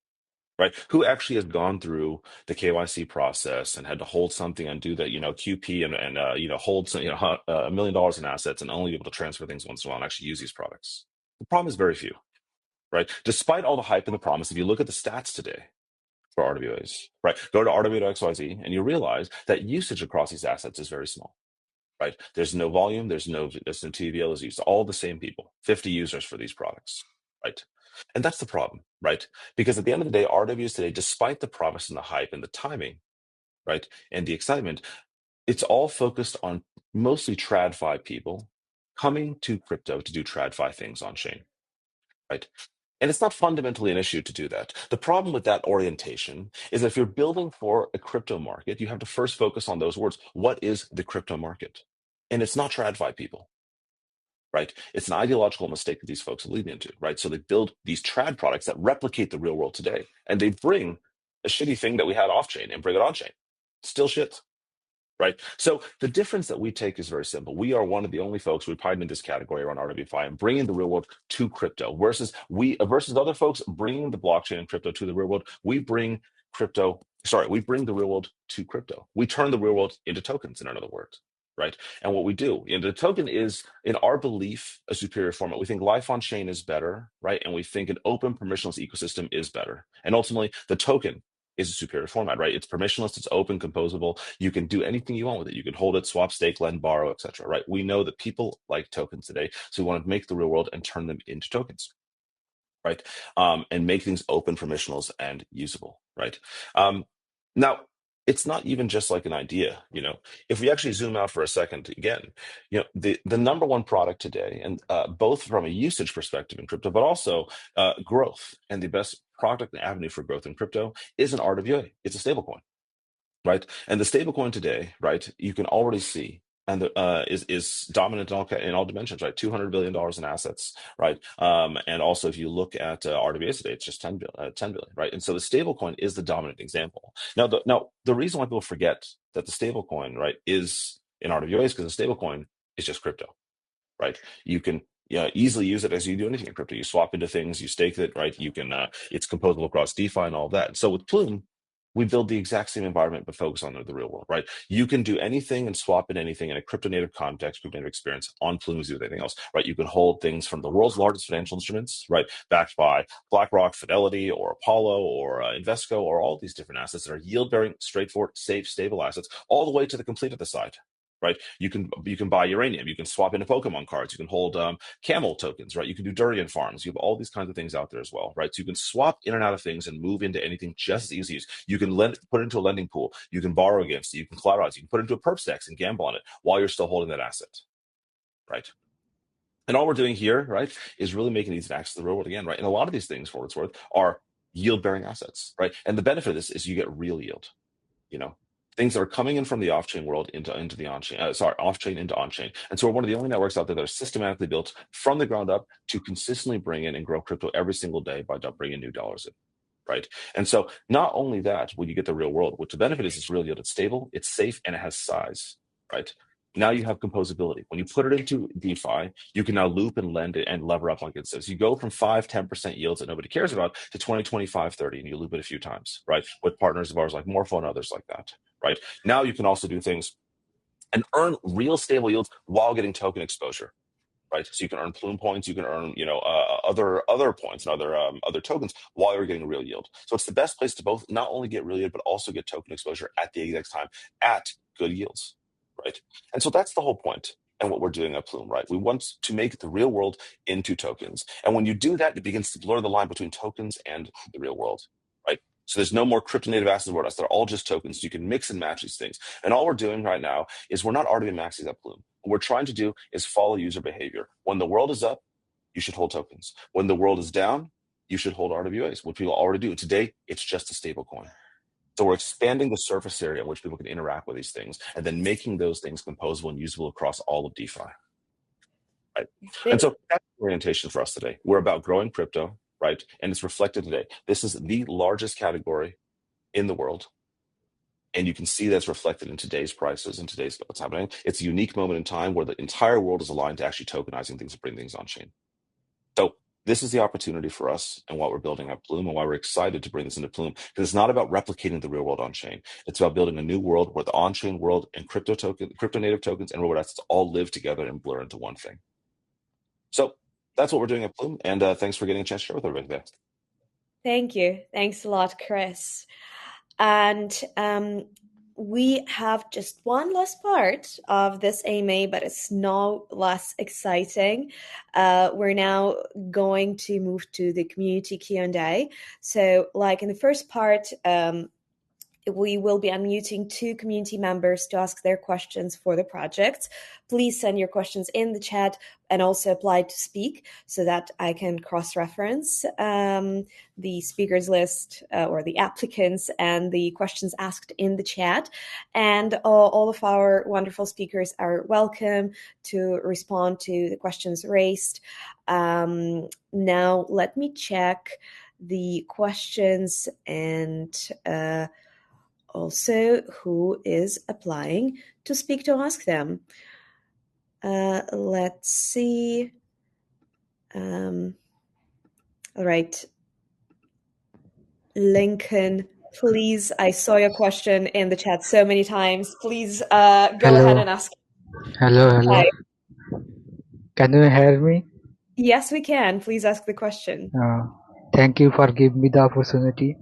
Right? Who actually has gone through the KYC process and had to hold something and do the, QP and hold some, $1 million in assets and only be able to transfer things once in a while and actually use these products? The problem is very few, right? Despite all the hype and the promise, if you look at the stats today for RWAs, right? Go to RWA.xyz and you realize that usage across these assets is very small. Right? There's no volume, there's no TVL is used. All the same people, 50 users for these products, right? And that's the problem, right? Because at the end of the day, RWs today, despite the promise and the hype and the timing, right, and the excitement, it's all focused on mostly TradFi people coming to crypto to do TradFi things on chain, right? And it's not fundamentally an issue to do that. The problem with that orientation is that if you're building for a crypto market, you have to first focus on those words. What is the crypto market? And it's not TradFi people, right? It's an ideological mistake that these folks lead into, right? So they build these trad products that replicate the real world today, and they bring a shitty thing that we had off chain and bring it on chain. Still shit, right? So the difference that we take is very simple. We are one of the only folks we pioneered in this category around RWFi and bringing the real world to crypto versus other folks bringing the blockchain and crypto to the real world. We bring the real world to crypto. We turn the real world into tokens, in other words. Right. And what we do, the token is, in our belief, a superior format. We think life on chain is better, right? And we think an open permissionless ecosystem is better. And ultimately, the token is a superior format, right? It's permissionless, it's open, composable. You can do anything you want with it. You can hold it, swap, stake, lend, borrow, etc. Right? We know that people like tokens today, so we want to make the real world and turn them into tokens, right? And make things open, permissionless, and usable, right? Now, it's not even just like an idea, if we actually zoom out for a second again, the number one product today, and both from a usage perspective in crypto, but also growth, and the best product and avenue for growth in crypto is an RWA. It's a stablecoin, right? And the stablecoin today, right, you can already see and is dominant in all dimensions, right? $200 billion in assets, right? And also, if you look at RWAs today, it's just 10 billion, right? And so the stablecoin is the dominant example. Now, the reason why people forget that the stablecoin, right, is in RWAs because the stablecoin is just crypto, right? You can easily use it as you do anything in crypto. You swap into things, you stake it, right? You can it's composable across DeFi and all that. So with Plume, we build the exact same environment, but focus on the real world, right? You can do anything and swap in anything in a crypto native context, crypto native experience on Plume as you do anything else, right? You can hold things from the world's largest financial instruments, right? Backed by BlackRock, Fidelity, or Apollo, or Invesco, or all these different assets that are yield bearing, straightforward, safe, stable assets, all the way to the complete other side, right? You can buy uranium. You can swap into Pokemon cards. You can hold camel tokens, right? You can do durian farms. You have all these kinds of things out there as well, right? So you can swap in and out of things and move into anything just as easy. You can put it into a lending pool. You can borrow against it. You can collateralize. You can put it into a perp stacks and gamble on it while you're still holding that asset, right? And all we're doing here, right, is really making these access to the real world again, right? And a lot of these things, for what it's worth, are yield-bearing assets, right? And the benefit of this is you get real yield, things that are coming in from the off-chain world into the on-chain, off-chain into on-chain. And so we're one of the only networks out there that are systematically built from the ground up to consistently bring in and grow crypto every single day by bringing new dollars in, right? And so not only that, when you get the real world, what the benefit is real yield. It's stable, it's safe, and it has size, right? Now you have composability. When you put it into DeFi, you can now loop and lend it and lever up like it says. You go from 5-10% yields that nobody cares about to 20, 25, 30, and you loop it a few times, right? With partners of ours like Morpho and others like that, right? Now you can also do things and earn real stable yields while getting token exposure, right? So you can earn Plume points, you can earn, other points and other tokens while you're getting real yield. So it's the best place to both not only get real yield, but also get token exposure at the exact time at good yields, right? And so that's the whole point and what we're doing at Plume, right? We want to make the real world into tokens. And when you do that, it begins to blur the line between tokens and the real world, right? So there's no more crypto native assets aboard us. They're all just tokens. So you can mix and match these things. And all we're doing right now is we're not already maxing up Plume. What we're trying to do is follow user behavior. When the world is up, you should hold tokens. When the world is down, you should hold RWAs, which people already do. Today, it's just a stable coin. So we're expanding the surface area in which people can interact with these things and then making those things composable and usable across all of DeFi. Right? And so that's the orientation for us today. We're about growing crypto, right? And it's reflected today. This is the largest category in the world. And you can see that's reflected in today's prices and today's what's happening. It's a unique moment in time where the entire world is aligned to actually tokenizing things and bring things on chain. So this is the opportunity for us and what we're building at Plume and why we're excited to bring this into Plume. Because it's not about replicating the real world on chain. It's about building a new world where the on-chain world and crypto native tokens and real world assets all live together and blur into one thing. So that's what we're doing at Plume. And thanks for getting a chance to share with everybody today. Thank you. Thanks a lot, Chris. And we have just one last part of this AMA, but it's no less exciting. We're now going to move to the community Q&A. So like in the first part, we will be unmuting 2 community members to ask their questions for the project. Please send your questions in the chat and also apply to speak so that I can cross-reference the speakers list or the applicants and the questions asked in the chat. And all of our wonderful speakers are welcome to respond to the questions raised. Now, let me check the questions and also who is applying to speak to ask them. Let's see. All right. Lincoln, please, I saw your question in the chat so many times. Please go ahead and ask. Hello. Hi. Can you hear me? Yes, we can. Please ask the question. Thank you for giving me the opportunity.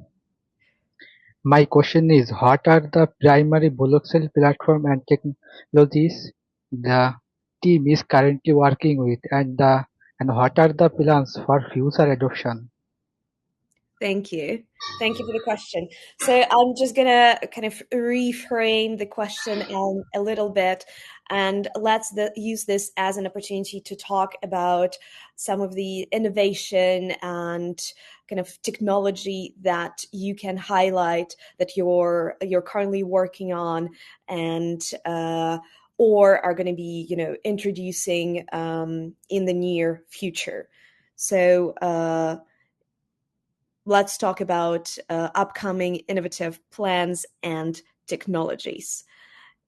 My question is, what are the primary blockchain platform and technologies the team is currently working with, and what are the plans for future adoption? Thank you. Thank you for the question. So I'm just going to kind of reframe the question a little bit, and let's use this as an opportunity to talk about some of the innovation and kind of technology that you can highlight that you're currently working on and or are going to be introducing in the near future. So let's talk about upcoming innovative plans and technologies.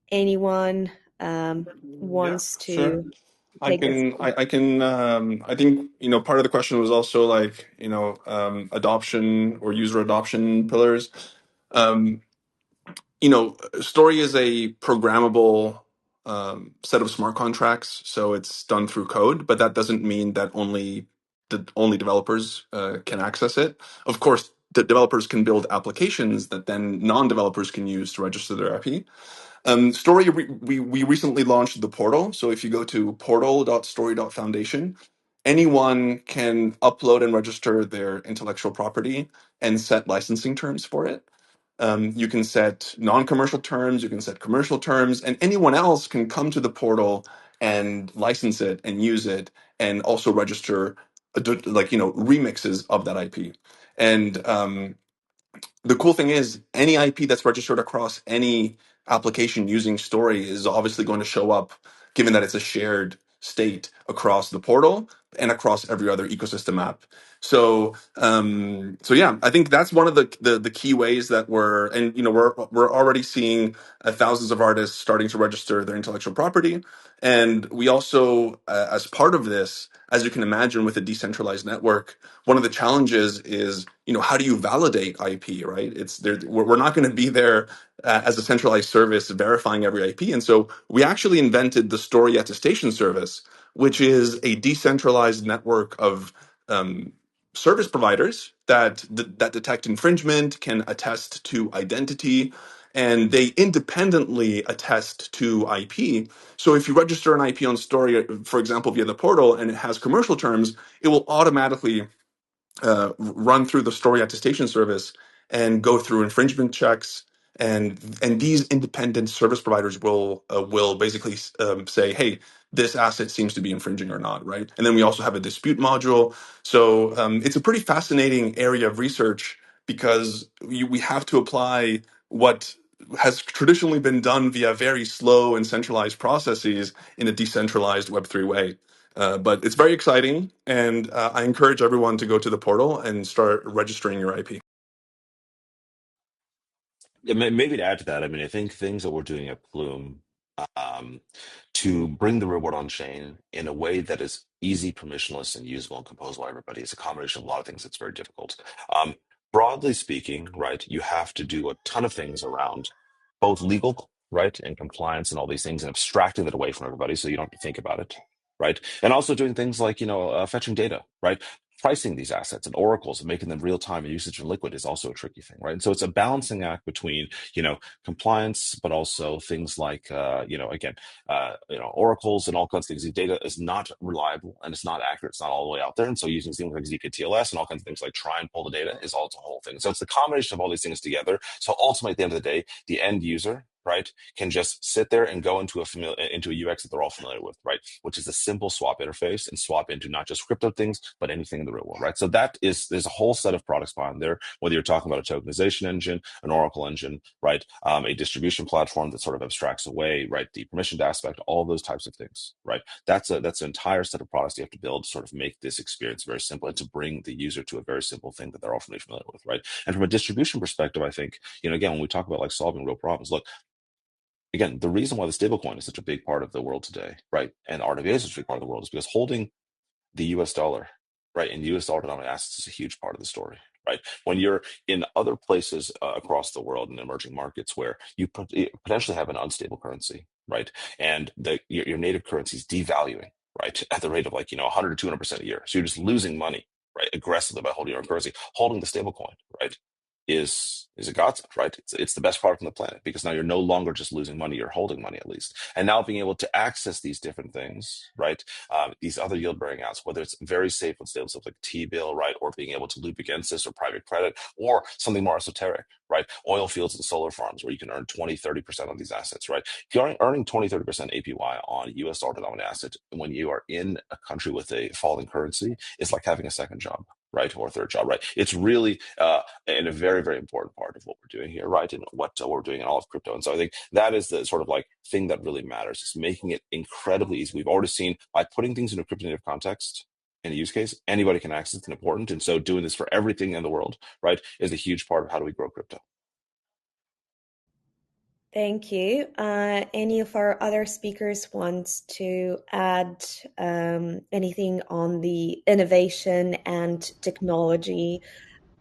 Anyone wants to Sure. take this? I think, part of the question was also like, adoption or user adoption pillars. Story is a programmable set of smart contracts, so it's done through code, but that doesn't mean that only developers can access it. Of course, developers can build applications that then non-developers can use to register their IP. Story, we recently launched the portal. So if you go to portal.story.foundation, anyone can upload and register their intellectual property and set licensing terms for it. You can set non-commercial terms, you can set commercial terms, and anyone else can come to the portal and license it and use it, and also register remixes of that IP. And the cool thing is any IP that's registered across any application using Story is obviously going to show up, given that it's a shared state across the portal and across every other ecosystem app. So yeah, I think that's one of the key ways that we're already seeing thousands of artists starting to register their intellectual property, and we also, as part of this, as you can imagine, with a decentralized network, one of the challenges is, how do you validate IP, right? We're not going to be there as a centralized service verifying every IP. And so we actually invented the Story Attestation Service, which is a decentralized network of service providers that detect infringement, can attest to identity, and they independently attest to IP. So if you register an IP on Story, for example, via the portal, and it has commercial terms, it will automatically run through the Story Attestation Service and go through infringement checks. And these independent service providers will basically say, hey, this asset seems to be infringing or not, right? And then we also have a dispute module. So it's a pretty fascinating area of research, because we have to apply what has traditionally been done via very slow and centralized processes in a decentralized Web3 way. But it's very exciting, and I encourage everyone to go to the portal and start registering your IP. Yeah, maybe to add to that, I mean, I think things that we're doing at Plume um, to bring the reward on chain in a way that is easy, permissionless, and usable and composable by everybody is a combination of a lot of things that's very difficult. Broadly speaking, right, you have to do a ton of things around both legal, right, and compliance and all these things, and abstracting that away from everybody so you don't have to think about it, right? And also doing things like, fetching data, right? Pricing these assets and oracles and making them real time and usage and liquid is also a tricky thing, right? And so it's a balancing act between, compliance, but also things like, oracles and all kinds of things. The data is not reliable and it's not accurate. It's not all the way out there. And so using things like zkTLS and all kinds of things like try and pull the data is also a whole thing. So it's the combination of all these things together. So ultimately, at the end of the day, the end user, right, can just sit there and go into a UX that they're all familiar with, right, which is a simple swap interface and swap into not just crypto things, but anything in the real world, right? So there's a whole set of products behind there, whether you're talking about a tokenization engine, an Oracle engine, right, a distribution platform that sort of abstracts away, right, the permissioned aspect, all those types of things, right? That's an entire set of products you have to build to sort of make this experience very simple and to bring the user to a very simple thing that they're all familiar with, right? And from a distribution perspective, I think, again, when we talk about like solving real problems, look, again, the reason why the stablecoin is such a big part of the world today, right, and RWA is such a big part of the world is because holding the US dollar, right, and US dollar denominated assets is a huge part of the story, right? When you're in other places across the world in emerging markets where you potentially have an unstable currency, right, and your native currency is devaluing, right, at the rate of 100 to 200% a year, so you're just losing money, right, aggressively by holding your own currency. Holding the stablecoin, right, is a godsend, right? It's the best product on the planet because now you're no longer just losing money, you're holding money at least. And now being able to access these different things, right? These other yield bearing apps, whether it's very safe with stable stuff like T-bill, right? Or being able to loop against this or private credit or something more esoteric, right? Oil fields and solar farms where you can earn 20, 30% on these assets, right? If you're earning 20, 30% APY on US dollar denominated assets when you are in a country with a falling currency, it's like having a second job, right? Or a third job, right? It's really and a very, very important part of what we're doing here, right? And what we're doing in all of crypto. And so I think that is the sort of like thing that really matters, is making it incredibly easy. We've already seen by putting things in a crypto native context in a use case, anybody can access it and important. And so doing this for everything in the world, right, is a huge part of how do we grow crypto. Thank you. Any of our other speakers wants to add anything on the innovation and technology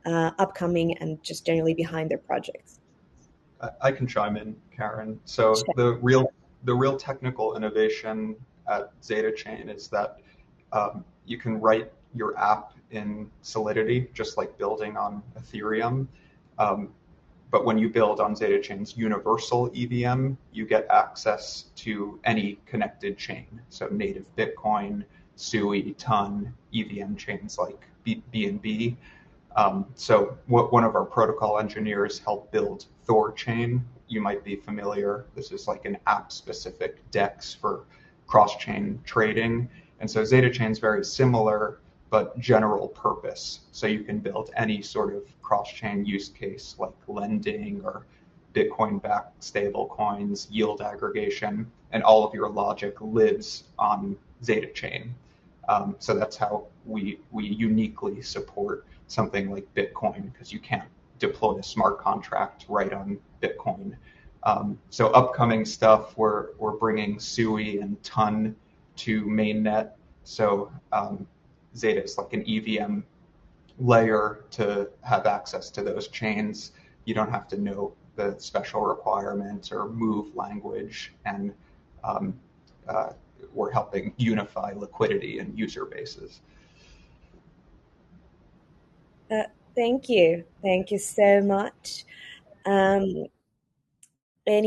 upcoming and just generally behind their projects? I can chime in, Karen. So Sure. the real technical innovation at ZetaChain is that you can write your app in Solidity, just like building on Ethereum. But when you build on ZetaChain's universal EVM, you get access to any connected chain. So native Bitcoin, Sui, Ton, EVM chains like BNB. So one of our protocol engineers helped build ThorChain. You might be familiar. This is like an app-specific DEX for cross-chain trading. And so ZetaChain is very similar, but general purpose. So you can build any sort of cross-chain use case like lending or Bitcoin-backed stable coins, yield aggregation, and all of your logic lives on ZetaChain. So that's how we uniquely support something like Bitcoin, because you can't deploy a smart contract right on Bitcoin. So upcoming stuff, we're bringing Sui and Ton to mainnet. So Zeta is like an EVM layer to have access to those chains. You don't have to know the special requirements or move language, and we're helping unify liquidity and user bases. Thank you. Thank you so much. Any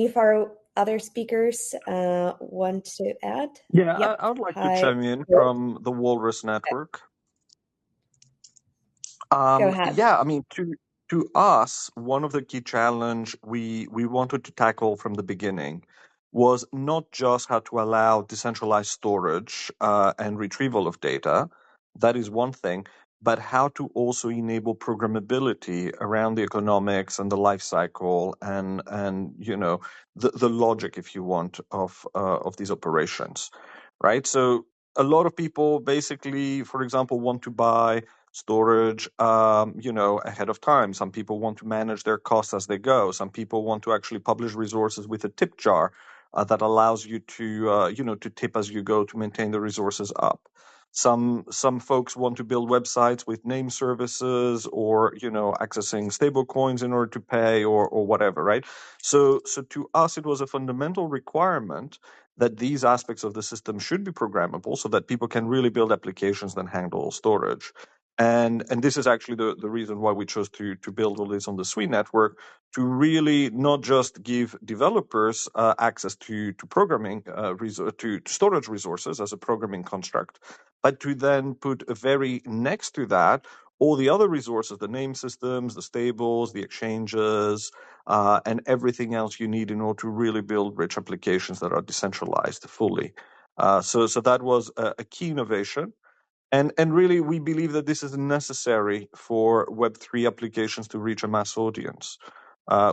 of our other speakers want to add? Yeah, Yep. I would like Hi. to chime in from the Walrus Network. Go ahead. Yeah, I mean, to us, one of the key challenge we wanted to tackle from the beginning was not just how to allow decentralized storage and retrieval of data. That is one thing, but how to also enable programmability around the economics and the life cycle and you know the logic, if you want, of these operations, right? So a lot of people basically, for example, want to buy storage, ahead of time. Some people want to manage their costs as they go. Some people want to actually publish resources with a tip jar that allows you to tip as you go to maintain the resources up. Some folks want to build websites with name services or accessing stable coins in order to pay or whatever, right? So to us, it was a fundamental requirement that these aspects of the system should be programmable so that people can really build applications that handle storage. And this is actually the reason why we chose to build all this on the Sui network, to really not just give developers access to programming to storage resources as a programming construct, but to then put very next to that all the other resources, the name systems, the stables, the exchanges, and everything else you need in order to really build rich applications that are decentralized fully. So that was a key innovation. And really, we believe that this is necessary for Web3 applications to reach a mass audience.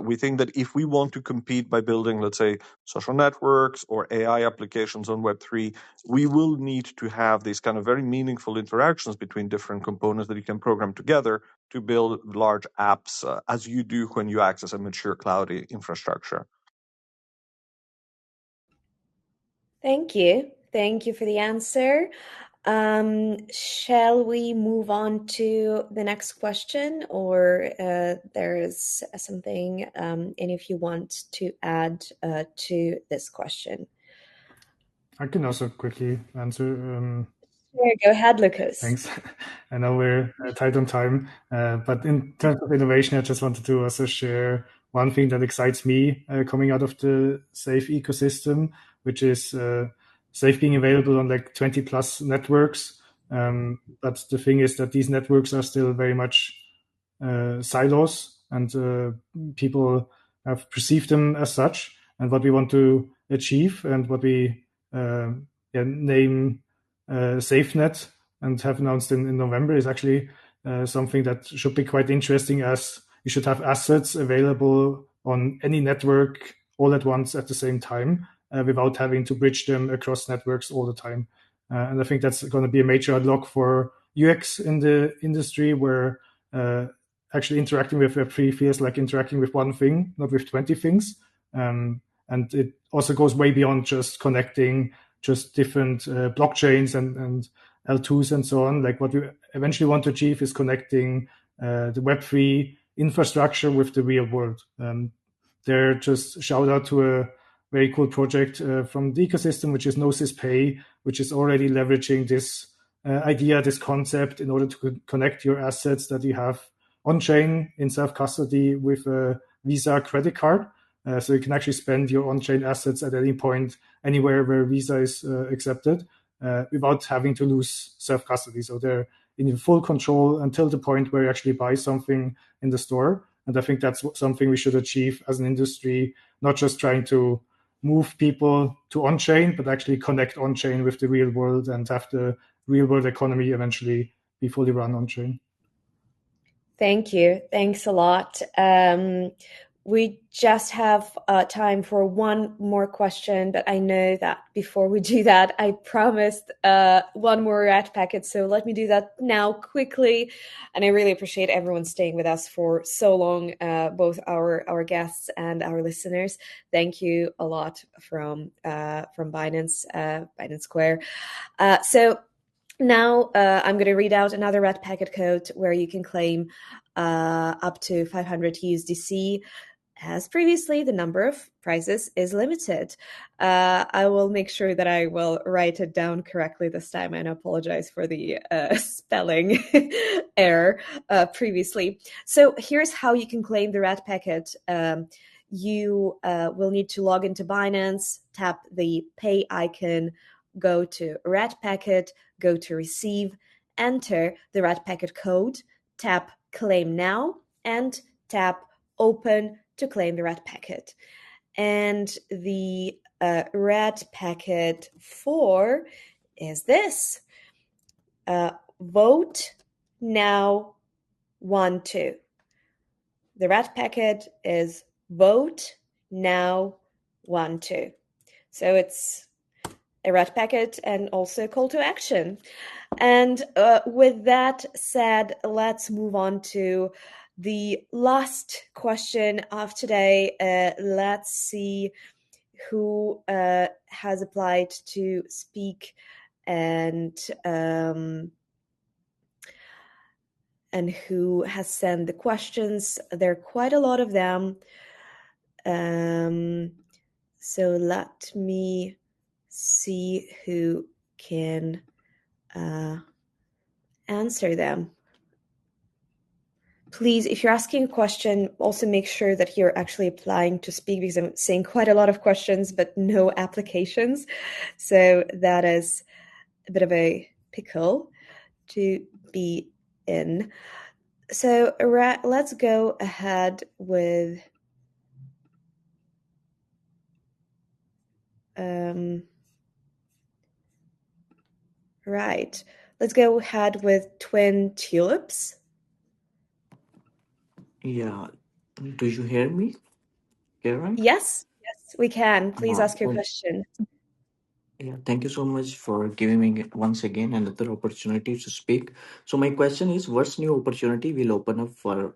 We think that if we want to compete by building, let's say, social networks or AI applications on Web3, we will need to have these kind of very meaningful interactions between different components that you can program together to build large apps, as you do when you access a mature cloud infrastructure. Thank you. Thank you for the answer. Shall we move on to the next question, or there is something any of you want to add to this question? I can also quickly answer. Sure, go ahead, Lucas. Thanks. I know we're tight on time, but in terms of innovation, I just wanted to also share one thing that excites me coming out of the Safe ecosystem, which is Safe being available on like 20 plus networks. But the thing is that these networks are still very much silos, and people have perceived them as such. And what we want to achieve, and what we name SafeNet and have announced in November, is actually something that should be quite interesting, as you should have assets available on any network all at once at the same time without having to bridge them across networks all the time. And I think that's going to be a major unlock for UX in the industry, where actually interacting with Web3 feels like interacting with one thing, not with 20 things. And it also goes way beyond just connecting just different blockchains and L2s and so on. Like what we eventually want to achieve is connecting the Web3 infrastructure with the real world. There, just shout out to a very cool project from the ecosystem, which is Gnosis Pay, which is already leveraging this idea, this concept, in order to connect your assets that you have on chain in self custody with a Visa credit card. So you can actually spend your on chain assets at any point, anywhere where Visa is accepted, without having to lose self custody. So they're in full control until the point where you actually buy something in the store. And I think that's something we should achieve as an industry, not just trying to move people to on-chain, but actually connect on-chain with the real world and have the real-world economy eventually be fully run on-chain. Thank you. Thanks a lot. We just have time for one more question, but I know that before we do that, I promised one more red packet. So let me do that now quickly. And I really appreciate everyone staying with us for so long, both our guests and our listeners. Thank you a lot from Binance, Binance Square. So now I'm going to read out another red packet code where you can claim up to 500 USDC. As previously, the number of prizes is limited. I will make sure that I will write it down correctly this time, and I apologize for the spelling error previously. So here's how you can claim the red packet. You will need to log into Binance, tap the pay icon, go to red packet, go to receive, enter the red packet code, tap claim now, and tap open to claim the red packet. And the red packet 4 is this. Vote now 1-2. The red packet is vote now 1-2. So it's a red packet and also a call to action. And with that said, let's move on to the last question of today. Let's see who has applied to speak and who has sent the questions. There are quite a lot of them. So let me see who can answer them. Please, if you're asking a question, also make sure that you're actually applying to speak, because I'm seeing quite a lot of questions, but no applications. So that is a bit of a pickle to be in. So let's go ahead with right. Let's go ahead with Twin Tulips. Yeah. Do you hear me, Karen? Yes, we can. Please ask your question. Yeah, thank you so much for giving me once again another opportunity to speak. So my question is, what's new opportunity will open up for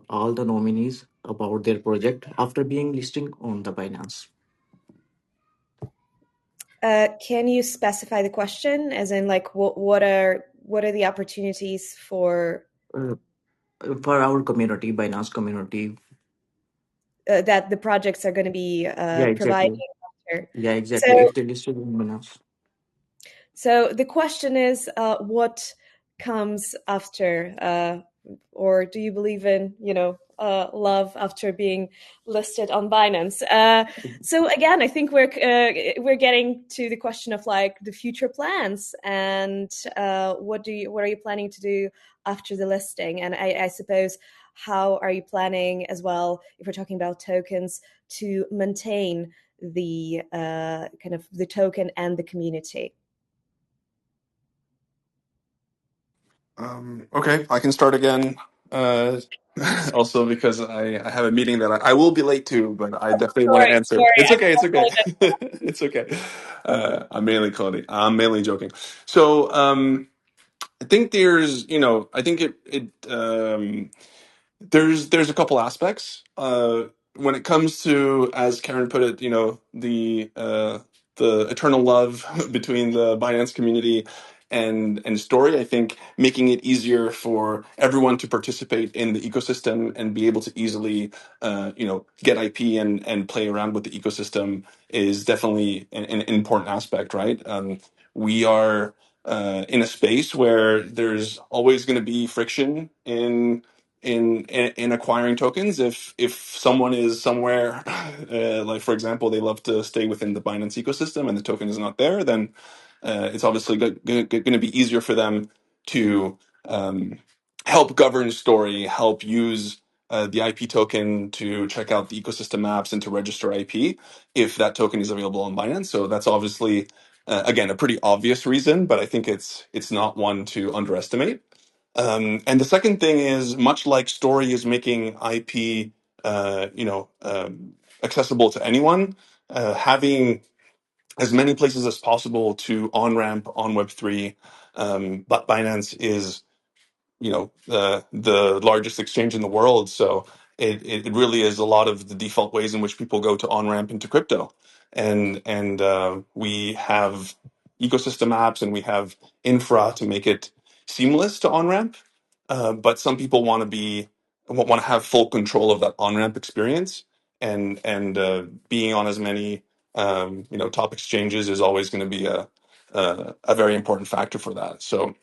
all the nominees about their project after being listed on the Binance? Can you specify the question, as in, like, what are the opportunities for our community, Binance community? That the projects are going to be Yeah, exactly. providing after. Yeah, exactly. If they listed on Binance. So the question is, what comes after, or do you believe in, love after being listed on Binance? So again, I think we're getting to the question of, like, the future plans and what are you planning to do after the listing? And I suppose, how are you planning as well, if we're talking about tokens, to maintain the kind of the token and the community? Okay, I can start again. Also, because I have a meeting that I will be late to, but I definitely want to answer. It's okay. It's okay. It's okay. I'm mainly coding. I'm mainly joking. So I think I think there's a couple aspects when it comes to, as Karen put it, the eternal love between the Binance community and Story. I think making it easier for everyone to participate in the ecosystem and be able to easily get IP and play around with the ecosystem is definitely an important aspect, right? We are in a space where there's always going to be friction in acquiring tokens. If someone is somewhere, like for example, they love to stay within the Binance ecosystem and the token is not there, then it's obviously going to be easier for them to help govern Story, help use the IP token to check out the ecosystem maps and to register IP if that token is available on Binance. So that's obviously again a pretty obvious reason, but I think it's not one to underestimate. And the second thing is, much like Story is making IP, accessible to anyone, having as many places as possible to on ramp on Web3. But Binance is the largest exchange in the world, so it really is a lot of the default ways in which people go to on ramp into crypto, and we have ecosystem apps and we have infra to make it seamless to on ramp, but some people want to have full control of that on ramp experience, and being on as many top exchanges is always going to be a very important factor for that. So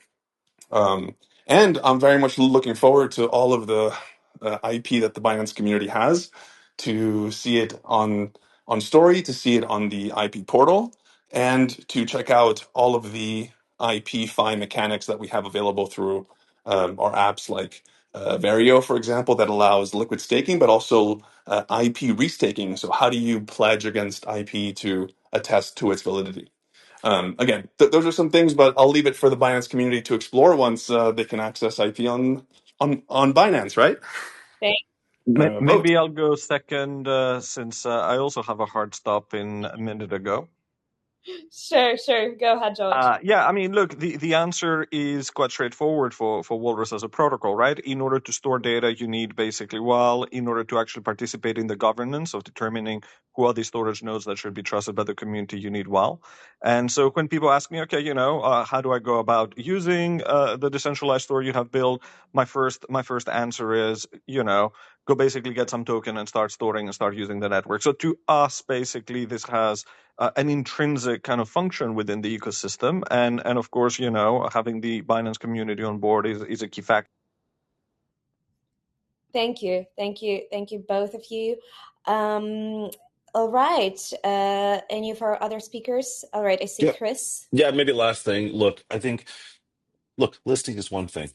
and I'm very much looking forward to all of the IP that the Binance community has, to see it on Story, to see it on the IP portal, and to check out all of the IP fi mechanics that we have available through our apps like Vario, for example, that allows liquid staking, but also IP restaking. So how do you pledge against IP to attest to its validity? Again, those are some things, but I'll leave it for the Binance community to explore once they can access IP on Binance, right? Thank Vote. Maybe I'll go second since I also have a hard stop in a minute ago. Sure. Go ahead, George. Yeah, I mean, look, the answer is quite straightforward for Walrus as a protocol, right? In order to store data, you need basically, in order to actually participate in the governance of determining who are the storage nodes that should be trusted by the community, you need WAL. And so when people ask me, okay, how do I go about using the decentralized store you have built? My first answer is, go basically get some token and start storing and start using the network. So to us, basically, this has an intrinsic kind of function within the ecosystem, and of course, having the Binance community on board is a key factor. Thank you, both of you. All right, any of our other speakers? All right, I see Chris. Yeah, maybe last thing. I think listing is one thing,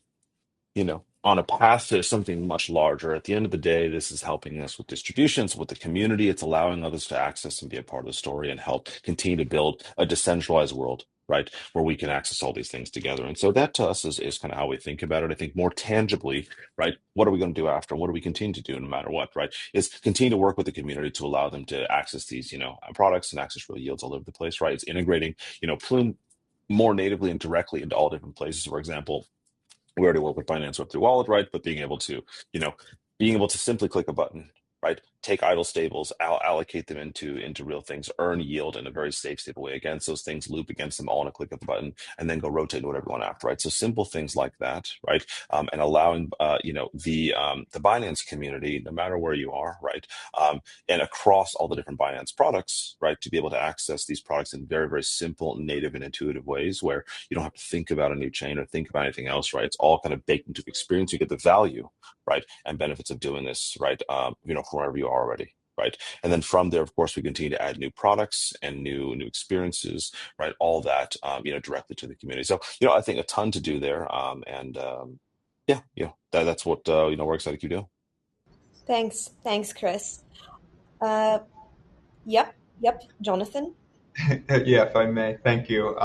on a path to something much larger. At the end of the day, this is helping us with distributions, with the community. It's allowing others to access and be a part of the story and help continue to build a decentralized world, right, where we can access all these things together. And so that to us is kind of how we think about it. I think more tangibly, right, what are we going to do after? What do we continue to do no matter what, right, is continue to work with the community to allow them to access these, products and access real yields all over the place, right? It's integrating, Plume more natively and directly into all different places. For example, we already work with Binance Web3 Wallet, right? But being able to simply click a button, right? Take idle stables, allocate them into real things, earn yield in a very safe, stable way against those things, loop against them all in a click of the button, and then go rotate to whatever you want after, right? So simple things like that, right? And allowing, the Binance community, no matter where you are, right? And across all the different Binance products, right? To be able to access these products in very, very simple, native, and intuitive ways where you don't have to think about a new chain or think about anything else, right? It's all kind of baked into the experience. You get the value, right, and benefits of doing this, right, from wherever you are already, right? And then from there, of course, we continue to add new products and new experiences, right? All that, directly to the community. So, I think a ton to do there, that's what we're excited to keep doing. Thanks, Chris. Yep, Jonathan. Yeah, if I may, thank you.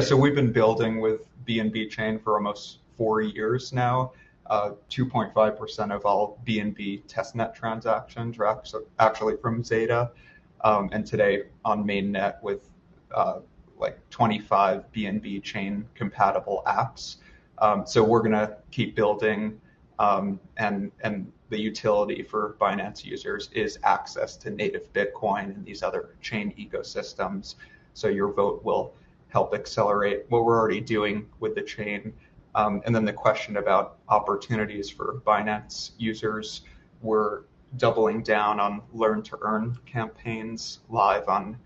So we've been building with BNB Chain for almost 4 years now. 2.5% of all BNB testnet transactions are actually from Zeta. And today on mainnet with like 25 BNB Chain compatible apps. So we're going to keep building, and the utility for Binance users is access to native Bitcoin and these other chain ecosystems. So your vote will help accelerate what we're already doing with the chain. And then the question about opportunities for Binance users, we're doubling down on learn to earn campaigns live on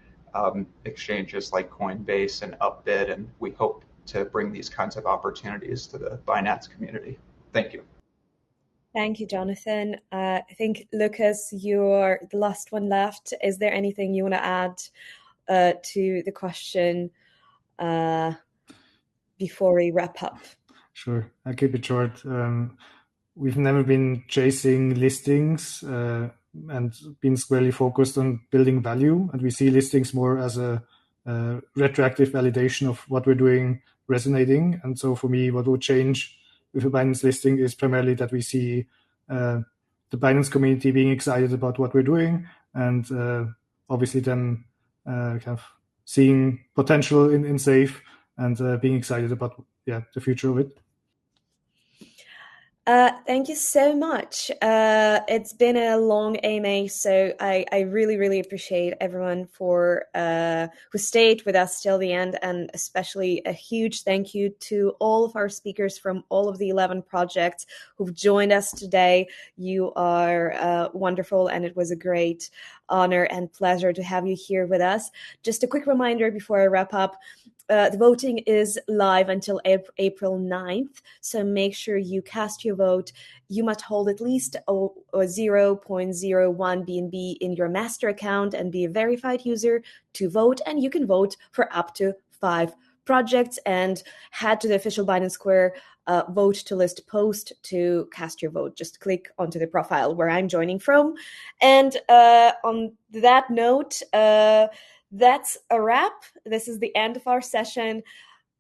exchanges like Coinbase and Upbit, and we hope to bring these kinds of opportunities to the Binance community. Thank you. Thank you, Jonathan. I think, Lucas, you're the last one left. Is there anything you want to add to the question before we wrap up? Sure, I'll keep it short. We've never been chasing listings and been squarely focused on building value. And we see listings more as a retroactive validation of what we're doing resonating. And so for me, what will change with a Binance listing is primarily that we see the Binance community being excited about what we're doing, and obviously then kind of seeing potential in Safe and being excited about the future of it. Thank you so much. It's been a long AMA, so I really, really appreciate everyone for who stayed with us till the end, and especially a huge thank you to all of our speakers from all of the 11 projects who've joined us today. You are wonderful, and it was a great honor and pleasure to have you here with us. Just a quick reminder before I wrap up. The voting is live until April 9th, so make sure you cast your vote. You must hold at least 0.01 BNB in your master account and be a verified user to vote, and you can vote for up to 5 projects, and head to the official Binance Square vote to list post to cast your vote. Just click onto the profile where I'm joining from. And on that note, that's a wrap. This is the end of our session.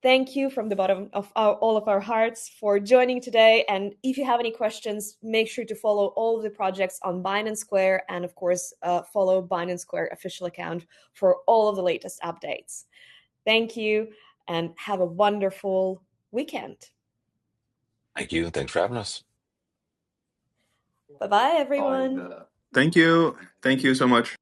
Thank you from the bottom of all of our hearts for joining today. And if you have any questions, make sure to follow all of the projects on Binance Square, and of course, follow Binance Square official account for all of the latest updates. Thank you, and have a wonderful weekend. Thank you. Thanks for having us. Bye-bye, everyone. Thank you. Thank you so much.